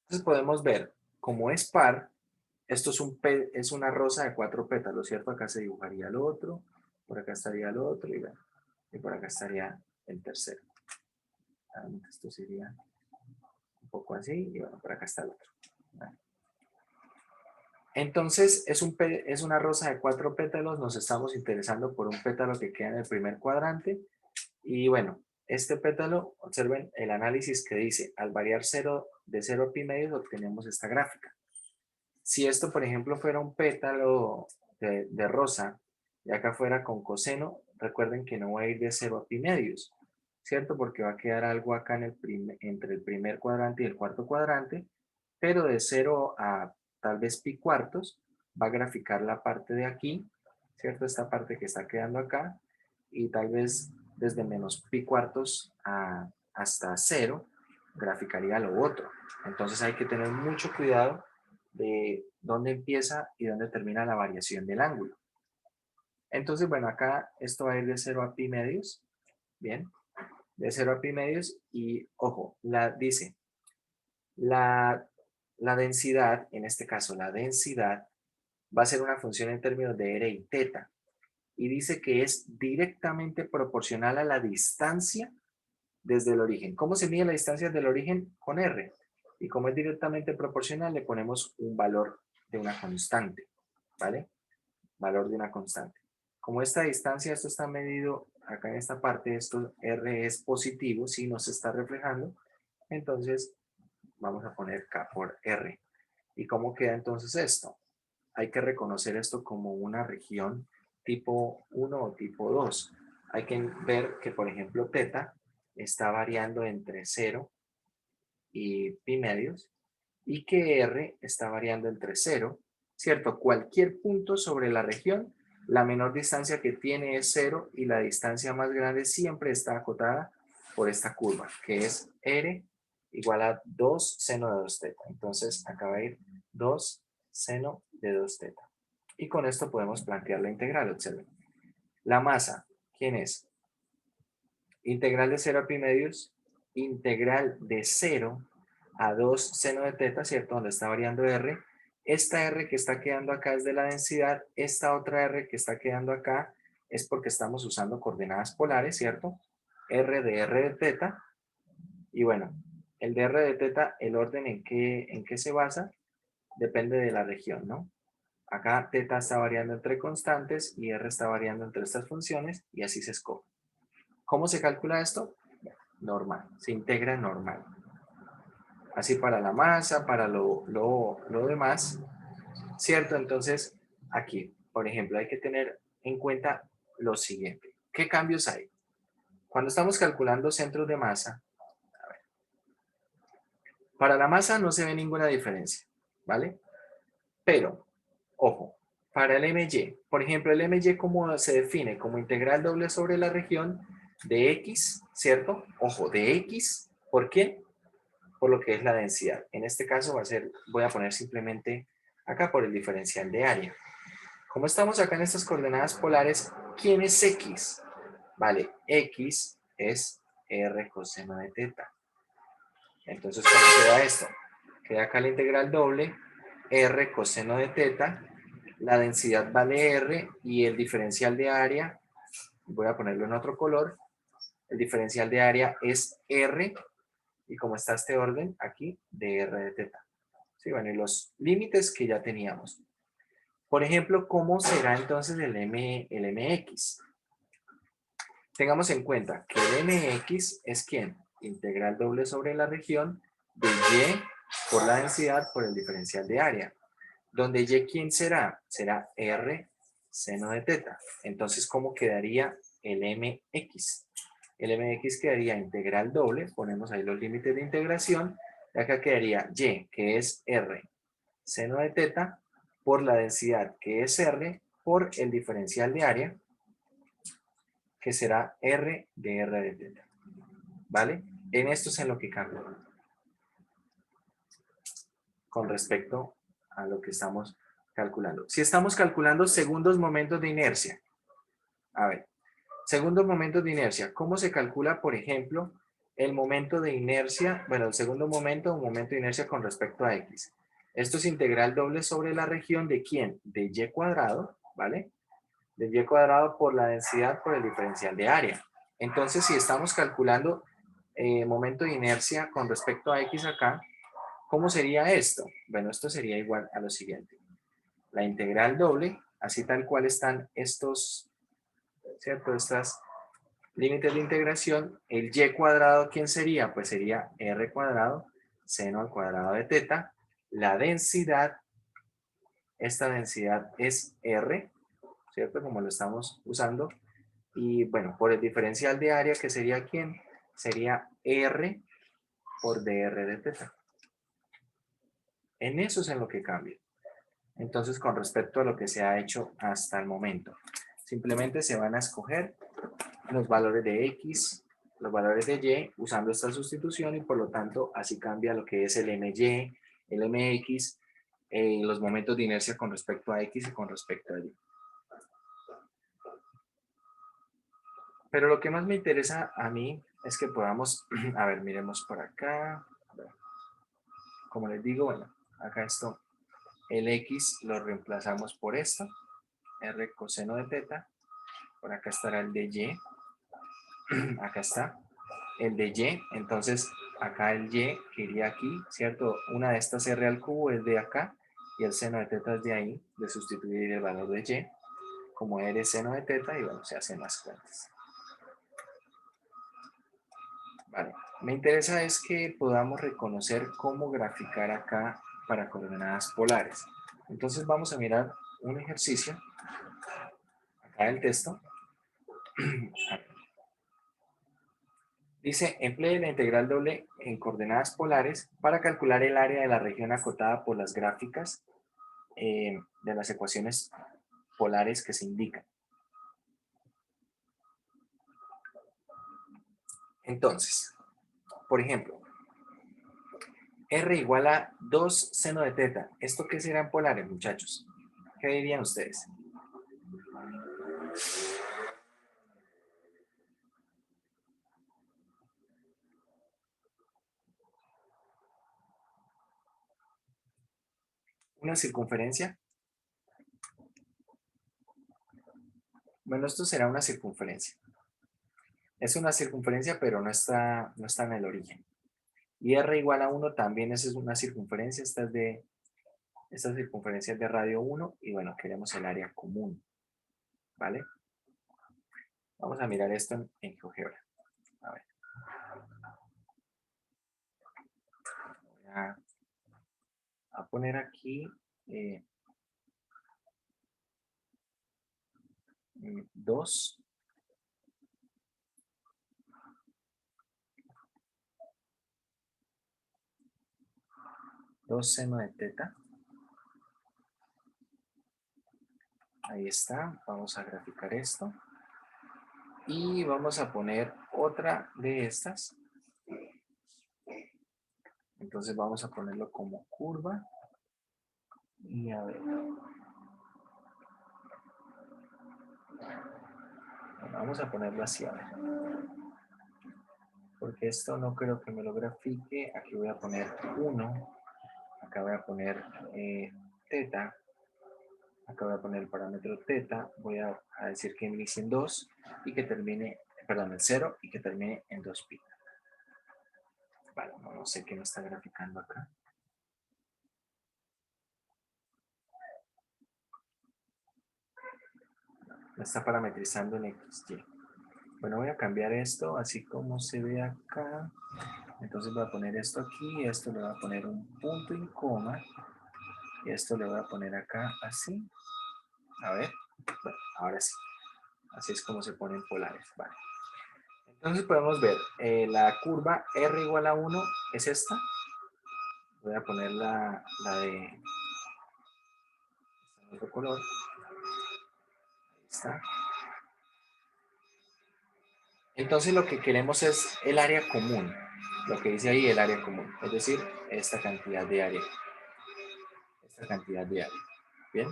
Entonces podemos ver, como es par, esto es una rosa de 4 pétalos, ¿cierto? Acá se dibujaría el otro, por acá estaría el otro y por acá estaría el tercero. Esto sería un poco así y bueno, por acá está el otro. ¿Vale? Entonces es una rosa de 4 pétalos, nos estamos interesando por un pétalo que queda en el primer cuadrante y bueno, este pétalo, observen el análisis que dice, al variar de 0 a pi medios obtenemos esta gráfica. Si esto, por ejemplo, fuera un pétalo de rosa y acá fuera con coseno, recuerden que no va a ir de 0 a pi medios, ¿cierto? Porque va a quedar algo acá entre el primer cuadrante y el cuarto cuadrante, pero de 0 a tal vez pi cuartos va a graficar la parte de aquí, ¿cierto? Esta parte que está quedando acá y tal vez desde menos pi cuartos hasta 0 graficaría lo otro. Entonces hay que tener mucho cuidado de dónde empieza y dónde termina la variación del ángulo. Entonces, bueno, acá esto va a ir de 0 a pi medios, bien, de 0 a pi medios y, ojo, dice, la densidad, en este caso la densidad, va a ser una función en términos de r y teta, y dice que es directamente proporcional a la distancia desde el origen. ¿Cómo se mide la distancia del origen? Con r. Y como es directamente proporcional, le ponemos un valor de una constante, ¿vale? Valor de una constante. Como esta distancia, esto está medido acá en esta parte, esto R es positivo, si no se está reflejando, entonces vamos a poner K por R. ¿Y cómo queda entonces esto? Hay que reconocer esto como una región tipo 1 o tipo 2. Hay que ver que, por ejemplo, teta está variando entre 0 y pi medios y que R está variando entre 0, ¿cierto? Cualquier punto sobre la región, la menor distancia que tiene es 0 y la distancia más grande siempre está acotada por esta curva, que es R igual a 2 seno de 2 teta. Entonces, acá va a ir 2 seno de 2 teta. Y con esto podemos plantear la integral, observen. La masa, ¿quién es? Integral de 0 a pi medios, integral de 0 a 2 seno de teta, ¿cierto? Donde está variando R. Esta R que está quedando acá es de la densidad. Esta otra R que está quedando acá es porque estamos usando coordenadas polares, ¿cierto? R de teta. Y bueno, el de R de teta, el orden en qué se basa, depende de la región, ¿no? Acá teta está variando entre constantes y R está variando entre estas funciones y así se escoge. ¿Cómo se calcula esto? Normal, se integra normal. Así para la masa, para lo demás, ¿cierto? Entonces, aquí, por ejemplo, hay que tener en cuenta lo siguiente. ¿Qué cambios hay? Cuando estamos calculando centros de masa, para la masa no se ve ninguna diferencia, ¿vale? Pero, ojo, para el MY, por ejemplo, el MY ¿cómo se define? Como integral doble sobre la región de X, ¿cierto? Ojo, de X, ¿por qué? Por lo que es la densidad. En este caso va a ser, voy a poner simplemente acá por el diferencial de área. Como estamos acá en estas coordenadas polares, ¿quién es X? Vale, X es R coseno de teta. Entonces, ¿cómo queda esto? Queda acá la integral doble, R coseno de teta, la densidad vale R y el diferencial de área, voy a ponerlo en otro color, el diferencial de área es R, y como está este orden aquí, de R de teta. Sí, bueno, y los límites que ya teníamos. Por ejemplo, ¿cómo será entonces el MX? Tengamos en cuenta que el MX es ¿quién? Integral doble sobre la región de Y por la densidad por el diferencial de área. Donde Y, ¿quién será? Será R seno de teta. Entonces, ¿cómo quedaría el MX? El MX quedaría integral doble, ponemos ahí los límites de integración, y acá quedaría Y, que es R seno de teta, por la densidad, que es R, por el diferencial de área, que será R de teta. ¿Vale? En esto es en lo que cambia con respecto a lo que estamos calculando. Si estamos calculando segundos momentos de inercia, a ver, segundos momentos de inercia, ¿cómo se calcula, por ejemplo, el momento de inercia? Bueno, el segundo momento, un momento de inercia con respecto a X. Esto es integral doble sobre la región de ¿quién? De Y cuadrado, ¿vale? De Y cuadrado por la densidad por el diferencial de área. Entonces, si estamos calculando momento de inercia con respecto a X acá, ¿cómo sería esto? Bueno, esto sería igual a lo siguiente. La integral doble, así tal cual están estos, ¿cierto? Estas límites de integración. El Y cuadrado, ¿quién sería? Pues sería R cuadrado seno al cuadrado de teta. La densidad, esta densidad es R, ¿cierto? Como lo estamos usando. Y bueno, por el diferencial de área, que sería ¿quién? Sería R por dr de teta. En eso es en lo que cambia. Entonces, con respecto a lo que se ha hecho hasta el momento, simplemente se van a escoger los valores de X, los valores de Y, usando esta sustitución y por lo tanto así cambia lo que es el MY, el MX, los momentos de inercia con respecto a X y con respecto a Y. Pero lo que más me interesa a mí es que podamos, a ver, miremos por acá. Como les digo, bueno, acá esto, el X lo reemplazamos por esto, R coseno de teta. Por acá estará el de Y. Acá está el de Y. Entonces, acá el Y que iría aquí, ¿cierto? Una de estas R al cubo es de acá y el seno de teta es de ahí, de sustituir el valor de Y. como R seno de teta y bueno, se hacen las cuentas. Vale, me interesa es que podamos reconocer cómo graficar acá para coordenadas polares. Entonces vamos a mirar un ejercicio, acá el texto. Dice, emplee la integral doble en coordenadas polares para calcular el área de la región acotada por las gráficas de las ecuaciones polares que se indican. Entonces, por ejemplo, R igual a 2 seno de teta. ¿Esto qué serán polares, muchachos? ¿Qué dirían ustedes? ¿Una circunferencia? Bueno, esto será una circunferencia. Es una circunferencia, pero no está en el origen. Y R igual a 1 también es una circunferencia. Esta circunferencia es de radio 1 y bueno, queremos el área común. ¿Vale? Vamos a mirar esto en GeoGebra. A ver. Voy a poner aquí 2 seno de teta. Ahí está. Vamos a graficar esto. Y vamos a poner otra de estas. Entonces vamos a ponerlo como curva. Y a ver. Bueno, vamos a ponerlo así, a ver. Porque esto no creo que me lo grafique. Aquí voy a poner 1. Acá voy a poner teta. Acá voy a poner el parámetro teta. Voy a decir que inicie en 2 y que termine, perdón, en 0 y que termine en 2 pi. Vale, no sé qué me está graficando acá. Me está parametrizando en XY. Bueno, voy a cambiar esto así como se ve acá. Entonces voy a poner esto aquí, esto le voy a poner un punto y coma. Y esto le voy a poner acá así. A ver, bueno, ahora sí. Así es como se ponen polares. Vale. Entonces podemos ver, la curva R igual a 1 es esta. Voy a poner la de otro color. Ahí está. Entonces lo que queremos es el área común. Lo que dice ahí, el área común. Es decir, esta cantidad de área. Esta cantidad de área. Bien.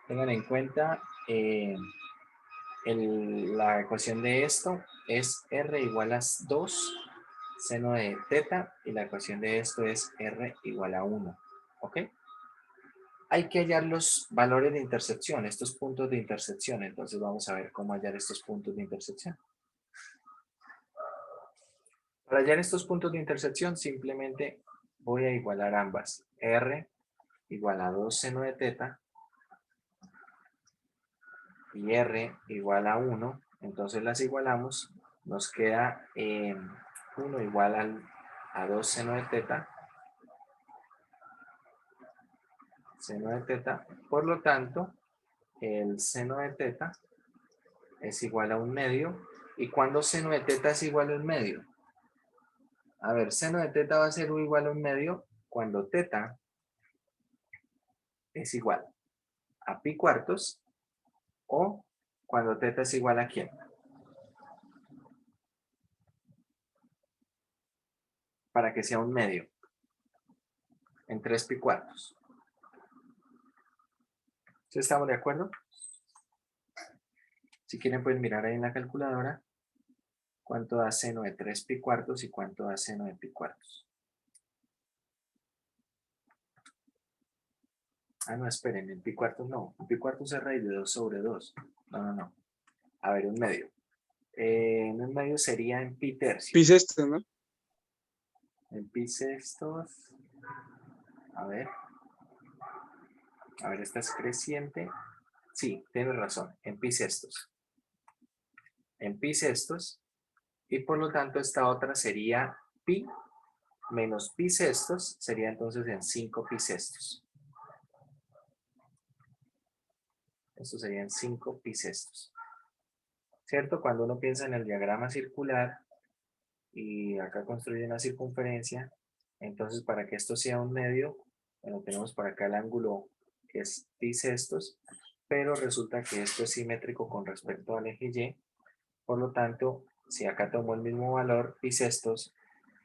Tengan en cuenta la ecuación de esto es R igual a 2 seno de teta y la ecuación de esto es R igual a 1. ¿Ok? Hay que hallar los valores de intersección, estos puntos de intersección. Entonces vamos a ver cómo hallar estos puntos de intersección. Para hallar estos puntos de intersección simplemente voy a igualar ambas. R igual a 2 seno de teta y R igual a 1. Entonces las igualamos. Nos queda 1 igual a 2 seno de teta. Seno de teta. Por lo tanto, el seno de teta es igual a 1/2. ¿Y cuándo seno de teta es igual a 1/2? A ver, seno de teta va a ser igual a 1/2 cuando teta es igual a pi cuartos o cuando teta es igual a ¿quién? Para que sea 1/2 en 3 pi cuartos. ¿Sí estamos de acuerdo? Si quieren pueden mirar ahí en la calculadora cuánto da seno de 3 pi cuartos y cuánto da seno de pi cuartos. Ah, no, esperen, en pi cuartos no. En pi cuartos es raíz de 2 sobre 2. No. A ver, 1/2. En 1/2 sería en pi tercios. Pi sexto, ¿no? En pi sextos. A ver, esta es creciente. Sí, tienes razón, en pi sextos. En pi sextos. Y por lo tanto esta otra sería pi menos pi sextos, sería entonces en 5 pi sextos. Esto sería en 5 pi sextos. ¿Cierto? Cuando uno piensa en el diagrama circular y acá construye una circunferencia, entonces para que esto sea un medio, bueno, tenemos por acá el ángulo que es pi sextos, pero resulta que esto es simétrico con respecto al eje Y, por lo tanto, si acá tomo el mismo valor, pi sextos,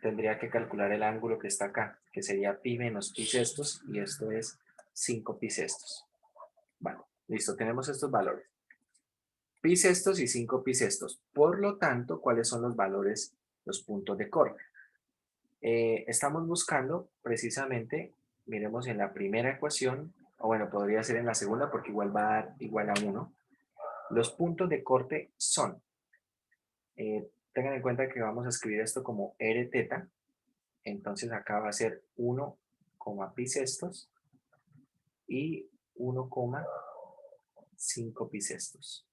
tendría que calcular el ángulo que está acá, que sería pi menos pi sextos, y esto es 5 pi sextos. Vale, listo, tenemos estos valores. Pi sextos y 5 pi sextos. Por lo tanto, ¿cuáles son los valores, los puntos de corte? Estamos buscando precisamente, miremos en la primera ecuación, o bueno, podría ser en la segunda porque igual va a dar igual a 1. Los puntos de corte son, tengan en cuenta que vamos a escribir esto como r teta, entonces acá va a ser 1, pi sextos y 1,5 pi sextos.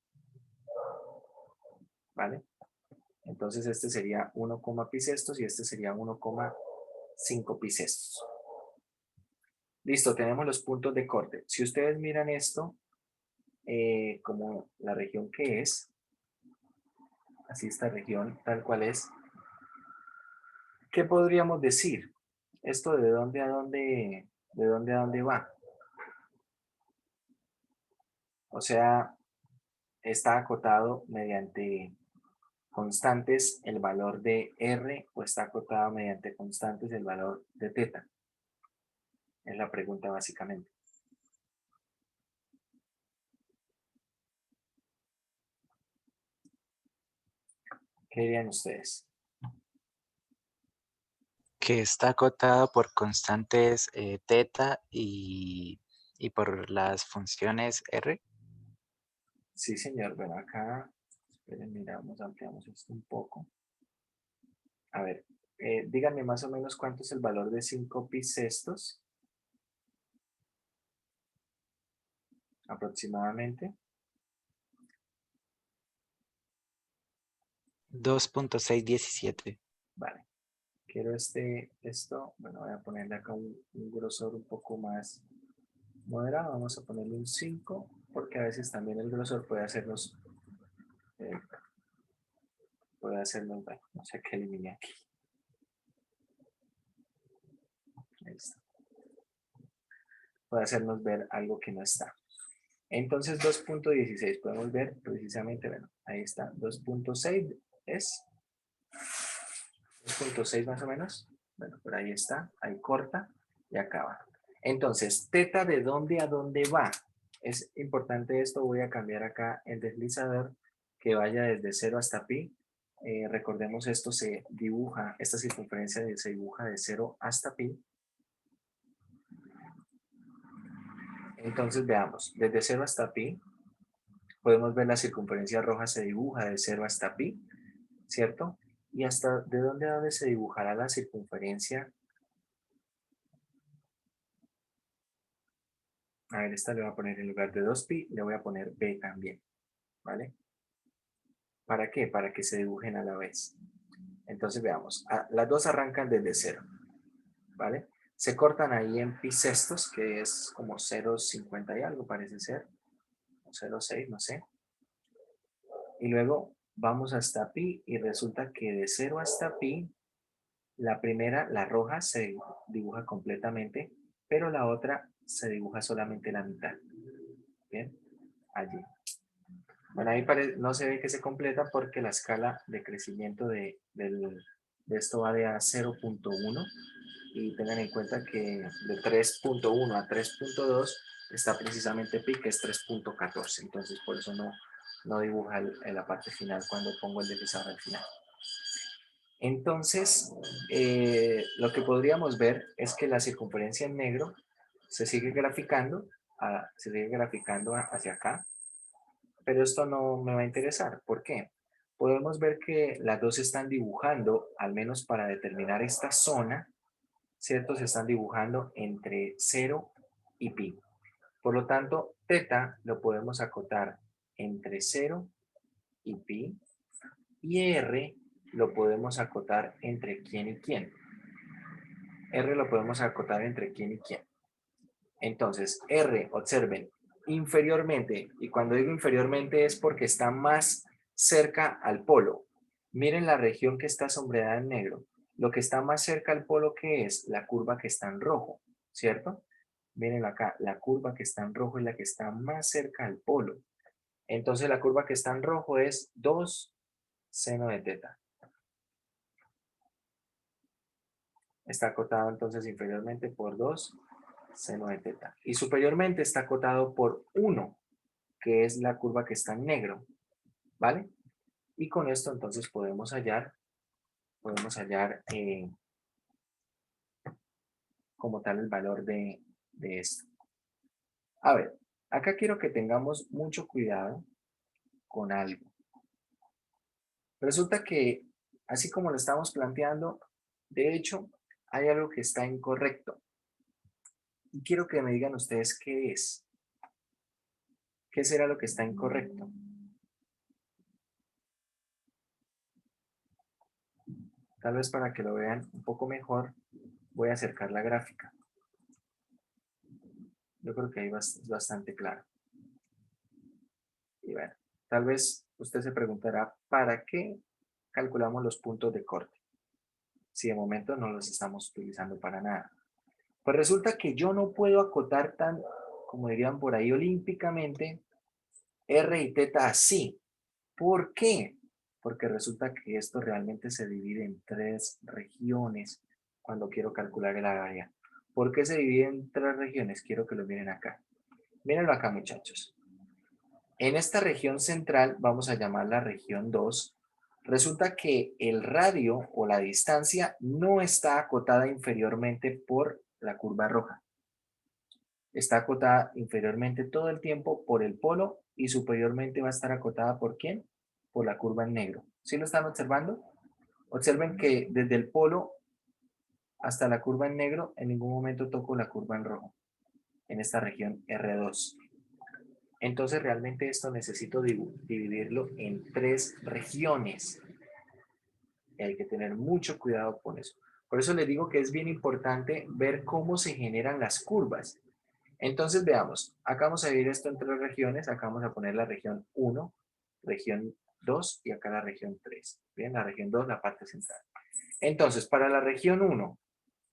¿Vale? Entonces este sería 1, pi sextos y este sería 1,5 pi sextos. Listo, tenemos los puntos de corte. Si ustedes miran esto, como la región que es, así esta región tal cual es, ¿qué podríamos decir? Esto de dónde a dónde va. O sea, está acotado mediante constantes el valor de R o está acotado mediante constantes el valor de teta. Es la pregunta básicamente. ¿Qué dirían ustedes? Que está acotado por constantes teta y por las funciones R. Sí, señor. Bueno, acá, esperen, miramos, ampliamos esto un poco. A ver, díganme más o menos cuánto es el valor de 5 pi sextos. Aproximadamente. 2.617. Vale. Quiero esto, bueno, voy a ponerle acá un grosor un poco más moderado. Vamos a ponerle un 5, porque a veces también el grosor eh, bueno, no sé qué eliminé aquí. Ahí está. Puede hacernos ver algo que no está. Entonces 2.16 podemos ver precisamente, bueno, ahí está, 2.6 es 2.6 más o menos. Bueno, por ahí está, ahí corta y acaba. Entonces, teta de dónde a dónde va. Es importante esto, voy a cambiar acá el deslizador que vaya desde 0 hasta pi. Recordemos esto se dibuja, esta circunferencia se dibuja de 0 hasta pi. Entonces veamos, desde 0 hasta pi, podemos ver la circunferencia roja se dibuja de 0 hasta pi, ¿cierto? Y hasta de dónde a dónde se dibujará la circunferencia. A ver, esta le voy a poner en lugar de 2pi, le voy a poner b también, ¿vale? ¿Para qué? Para que se dibujen a la vez. Entonces veamos, las dos arrancan desde 0, ¿vale? Se cortan ahí en pi sextos, que es como 0,50 y algo parece ser, o 0,6, no sé. Y luego vamos hasta pi y resulta que de 0 hasta pi, la primera, la roja, se dibuja completamente, pero la otra se dibuja solamente la mitad. Bien, allí. Bueno, ahí no se ve que se completa porque la escala de crecimiento de esto va de a 0,1 y tengan en cuenta que de 3,1 a 3,2 está precisamente pi, que es 3,14. Entonces, por eso no dibuja en la parte final cuando pongo el deslizador al final. Entonces, lo que podríamos ver es que la circunferencia en negro se sigue graficando, hacia acá, pero esto no me va a interesar. ¿Por qué? Podemos ver que las dos se están dibujando, al menos para determinar esta zona, ¿cierto? Se están dibujando entre 0 y pi. Por lo tanto, teta lo podemos acotar entre 0 y pi, y r lo podemos acotar entre quién y quién. R lo podemos acotar entre quién y quién. Entonces, R, observen, inferiormente, y cuando digo inferiormente es porque está más cerca al polo. Miren la región que está sombreada en negro. Lo que está más cerca al polo, ¿qué es? La curva que está en rojo, ¿cierto? Miren acá, la curva que está en rojo es la que está más cerca al polo. Entonces, la curva que está en rojo es 2 seno de teta. Está acotado entonces inferiormente por 2 seno de teta. Y superiormente está acotado por 1, que es la curva que está en negro, ¿vale? Y con esto entonces podemos hallar como tal el valor de esto. A ver, acá quiero que tengamos mucho cuidado con algo. Resulta que, así como lo estamos planteando, de hecho, hay algo que está incorrecto. Y quiero que me digan ustedes qué es. ¿Qué será lo que está incorrecto? Tal vez para que lo vean un poco mejor, voy a acercar la gráfica. Yo creo que ahí es bastante claro. Y bueno, tal vez usted se preguntará, ¿para qué calculamos los puntos de corte? Si de momento no los estamos utilizando para nada. Pues resulta que yo no puedo acotar tan, como dirían por ahí olímpicamente, R y teta así. ¿Por qué? Porque resulta que esto realmente se divide en 3 regiones cuando quiero calcular el área. ¿Por qué se divide en 3 regiones? Quiero que lo miren acá. Mírenlo acá, muchachos. En esta región central, vamos a llamarla región 2, resulta que el radio o la distancia no está acotada inferiormente por la curva roja. Está acotada inferiormente todo el tiempo por el polo y superiormente va a estar acotada ¿por quién? Por la curva en negro. ¿Sí lo están observando? Observen que desde el polo hasta la curva en negro en ningún momento toco la curva en rojo en esta región R2. Entonces realmente esto necesito dividirlo en 3 regiones. Y hay que tener mucho cuidado con eso. Por eso les digo que es bien importante ver cómo se generan las curvas. Entonces veamos, acá vamos a dividir esto en 3 regiones. Acá vamos a poner la región 1, región 2 y acá la región 3. Bien, la región 2, la parte central. Entonces, para la región 1,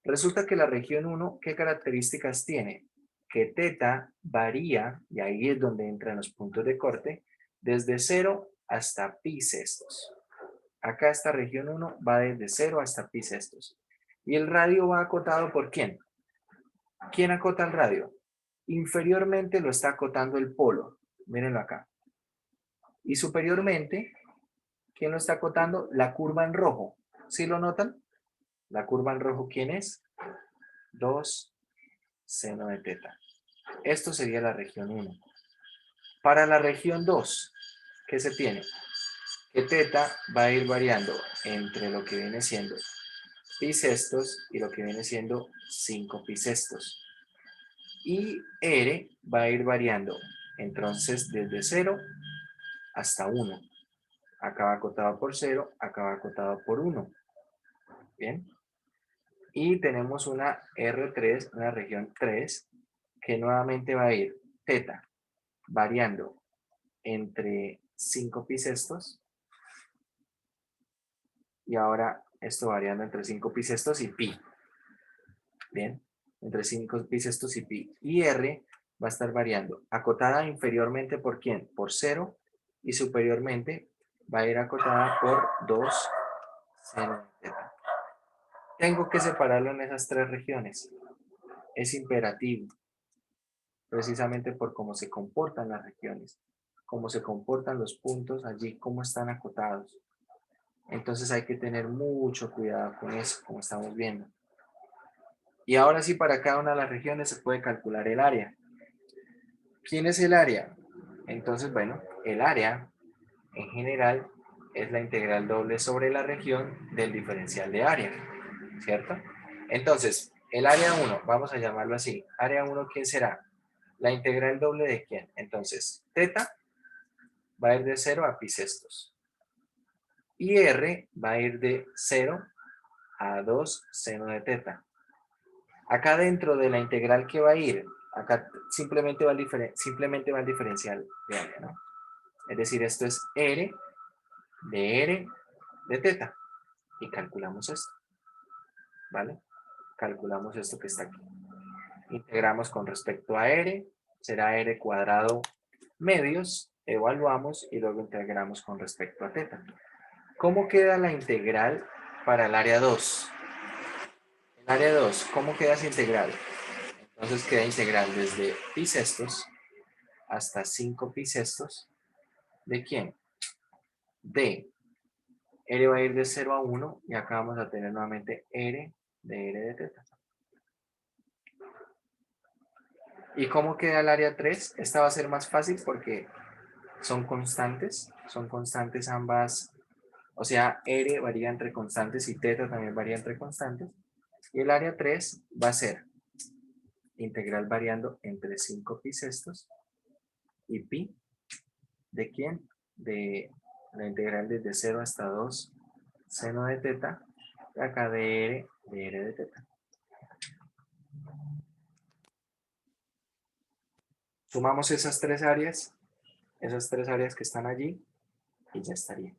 resulta que la región 1, ¿qué características tiene? Que teta varía, y ahí es donde entran los puntos de corte, desde 0 hasta pi sextos. Acá esta región 1 va desde 0 hasta pi sextos. Y el radio va acotado ¿por quién? ¿Quién acota el radio? Inferiormente lo está acotando el polo. Mírenlo acá. Y superiormente, ¿quién lo está acotando? La curva en rojo. ¿Sí lo notan? La curva en rojo, ¿quién es? 2 seno de teta. Esto sería la región 1. Para la región 2, ¿qué se tiene? Que teta va a ir variando entre lo que viene siendo pi sextos y lo que viene siendo 5 pi sextos. Y R va a ir variando entonces desde 0 hasta 1. Acá va acotado por 0, acá va acotado por 1. Bien. Y tenemos una R3, una región 3, que nuevamente va a ir teta variando entre 5 pi sextos y ahora esto variando entre 5 pi sextos y pi. Bien, entre 5 pi sextos y pi. Y R va a estar variando. Acotada inferiormente ¿por quién? Por 0 y superiormente va a ir acotada por 2 seno de teta. Tengo que separarlo en esas 3 regiones. Es imperativo, precisamente por cómo se comportan las regiones, cómo se comportan los puntos allí, cómo están acotados. Entonces hay que tener mucho cuidado con eso, como estamos viendo. Y ahora sí, para cada una de las regiones se puede calcular el área. ¿Quién es el área? Entonces, bueno, el área en general es la integral doble sobre la región del diferencial de área, ¿cierto? Entonces, el área 1, vamos a llamarlo así. Área 1, ¿quién será? ¿La integral doble de quién? Entonces, teta va a ir de 0 a pi sextos. Y r va a ir de 0 a 2 seno de teta. Acá dentro de la integral que va a ir, acá simplemente va el diferencial de área, ¿no? Es decir, esto es r de teta. Y calculamos esto, ¿vale? Calculamos esto que está aquí. Integramos con respecto a r, será r cuadrado medios, evaluamos y luego integramos con respecto a teta. ¿Cómo queda la integral para el área 2? El área 2, ¿cómo queda esa integral? Entonces queda integral desde pi sextos hasta 5 pi sextos. ¿De quién? De r va a ir de 0 a 1 y acá vamos a tener nuevamente r de teta. ¿Y cómo queda el área 3? Esta va a ser más fácil porque son constantes ambas, o sea, r varía entre constantes y teta también varía entre constantes. Y el área 3 va a ser integral variando entre 5 pi sextos y pi. ¿De quién? De la integral desde 0 hasta 2 seno de teta. Y acá de r de teta. Sumamos esas tres áreas que están allí y ya estaría.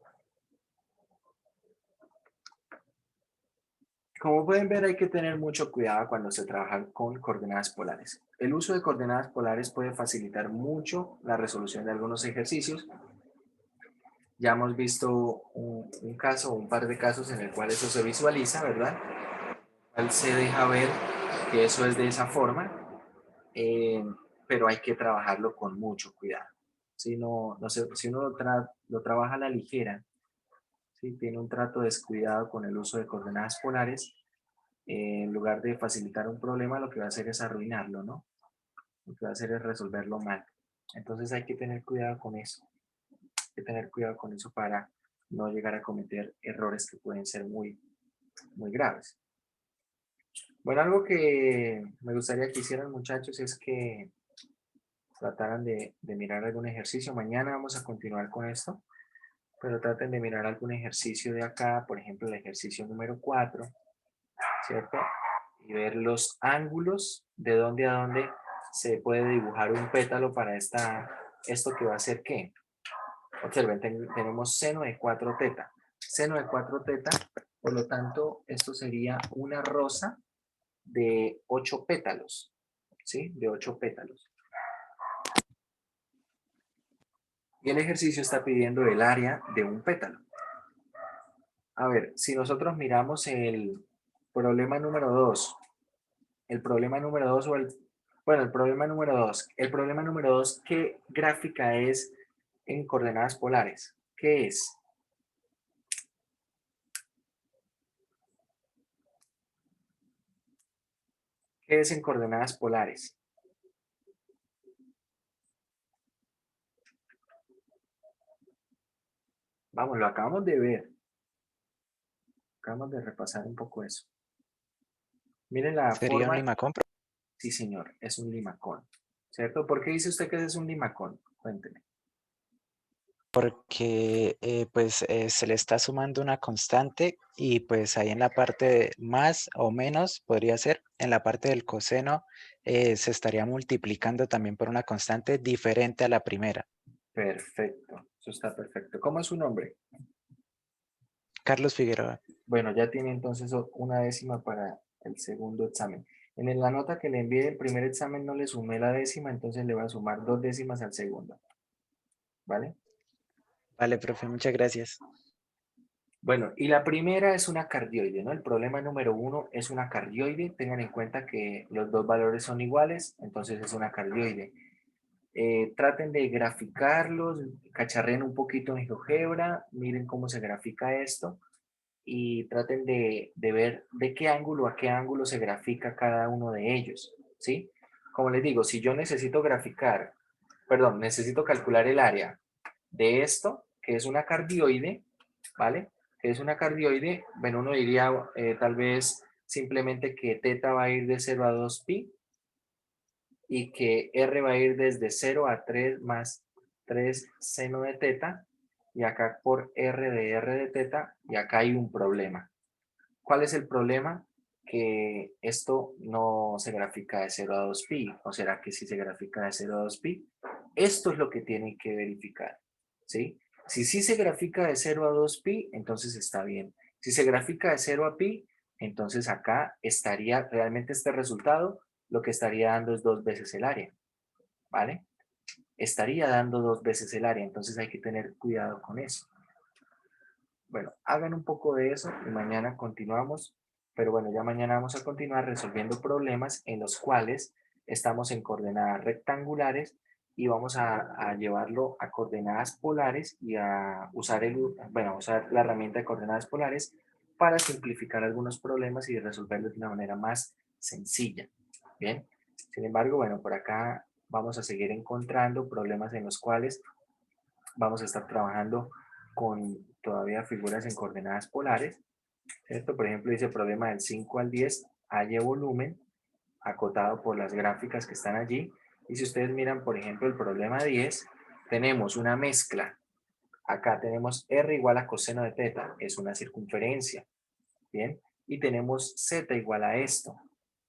Como pueden ver, hay que tener mucho cuidado cuando se trabaja con coordenadas polares. El uso de coordenadas polares puede facilitar mucho la resolución de algunos ejercicios. Ya hemos visto un caso, un par de casos en el cual eso se visualiza, ¿verdad? Se deja ver que eso es de esa forma, pero hay que trabajarlo con mucho cuidado. Si, si uno lo trabaja a la ligera, si tiene un trato descuidado con el uso de coordenadas polares, en lugar de facilitar un problema, lo que va a hacer es arruinarlo, ¿no? Lo que va a hacer es resolverlo mal. Entonces hay que tener cuidado con eso. Hay que tener cuidado con eso para no llegar a cometer errores que pueden ser muy, muy graves. Bueno, algo que me gustaría que hicieran, muchachos, es que trataran de mirar algún ejercicio. Mañana vamos a continuar con esto, pero traten de mirar algún ejercicio de acá, por ejemplo, el ejercicio número 4, ¿cierto? Y ver los ángulos de dónde a dónde se puede dibujar un pétalo para esto que va a ser ¿qué? Observen, tenemos seno de 4 teta. Seno de 4 teta, por lo tanto, esto sería una rosa de 8 pétalos, ¿sí? De 8 pétalos. Y el ejercicio está pidiendo el área de un pétalo. A ver, si nosotros miramos el problema número 2, el problema número 2 o bueno, el problema número 2. El problema número 2, ¿qué gráfica es en coordenadas polares? ¿Qué es? ¿Qué es en coordenadas polares? Vamos, lo acabamos de ver. Acabamos de repasar un poco eso. Miren la Sería un forma. limacón, Sí, señor, es un limacón. ¿Cierto? ¿Por qué dice usted que es un limacón? Cuénteme. porque pues se le está sumando una constante y pues ahí en la parte de más o menos podría ser, en la parte del coseno se estaría multiplicando también por una constante diferente a la primera. Perfecto, eso está perfecto. ¿Cómo es su nombre? Carlos Figueroa. Bueno, ya tiene entonces una décima para el segundo examen. En la nota que le envié del primer examen no le sumé la décima, entonces le voy a sumar 2 décimas al segundo. ¿Vale? Vale, profe, muchas gracias. Bueno, y la primera es una cardioide, ¿no? El problema número 1 es una cardioide. Tengan en cuenta que los dos valores son iguales, entonces es una cardioide. Traten de graficarlos, cacharren un poquito en GeoGebra, miren cómo se grafica esto y traten de ver de qué ángulo a qué ángulo se grafica cada uno de ellos, ¿sí? Como les digo, si yo necesito graficar, perdón, necesito calcular el área de esto, que es una cardioide, ¿vale? Que es una cardioide, bueno, uno diría tal vez simplemente que teta va a ir de 0 a 2 pi y que R va a ir desde 0 a 3 más 3 seno de teta, y acá por R de teta, y acá hay un problema. ¿Cuál es el problema? Que esto no se grafica de 0 a 2pi, o será que sí se grafica de 0 a 2pi. Esto es lo que tienen que verificar, ¿sí? Si sí se grafica de 0 a 2pi, entonces está bien. Si se grafica de 0 a pi, entonces acá estaría realmente este resultado, lo que estaría dando es 2 veces el área, ¿vale? Estaría dando 2 veces el área, entonces hay que tener cuidado con eso. Bueno, hagan un poco de eso y mañana continuamos, pero bueno, ya mañana vamos a continuar resolviendo problemas en los cuales estamos en coordenadas rectangulares y vamos a llevarlo a coordenadas polares y a usar a usar la herramienta de coordenadas polares para simplificar algunos problemas y resolverlos de una manera más sencilla. Bien, sin embargo, bueno, por acá vamos a seguir encontrando problemas en los cuales vamos a estar trabajando con todavía figuras en coordenadas polares, ¿cierto? Por ejemplo, dice problema del 5 al 10, haya volumen acotado por las gráficas que están allí. Y si ustedes miran, por ejemplo, el problema 10, tenemos una mezcla. Acá tenemos R igual a coseno de teta, es una circunferencia, ¿bien? Y tenemos Z igual a esto.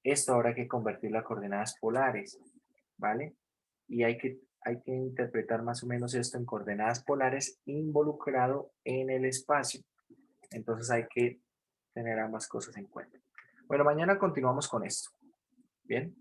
Esto ahora hay que convertirlo a coordenadas polares, ¿vale? Y hay que interpretar más o menos esto en coordenadas polares involucrado en el espacio. Entonces hay que tener ambas cosas en cuenta. Bueno, mañana continuamos con esto. Bien.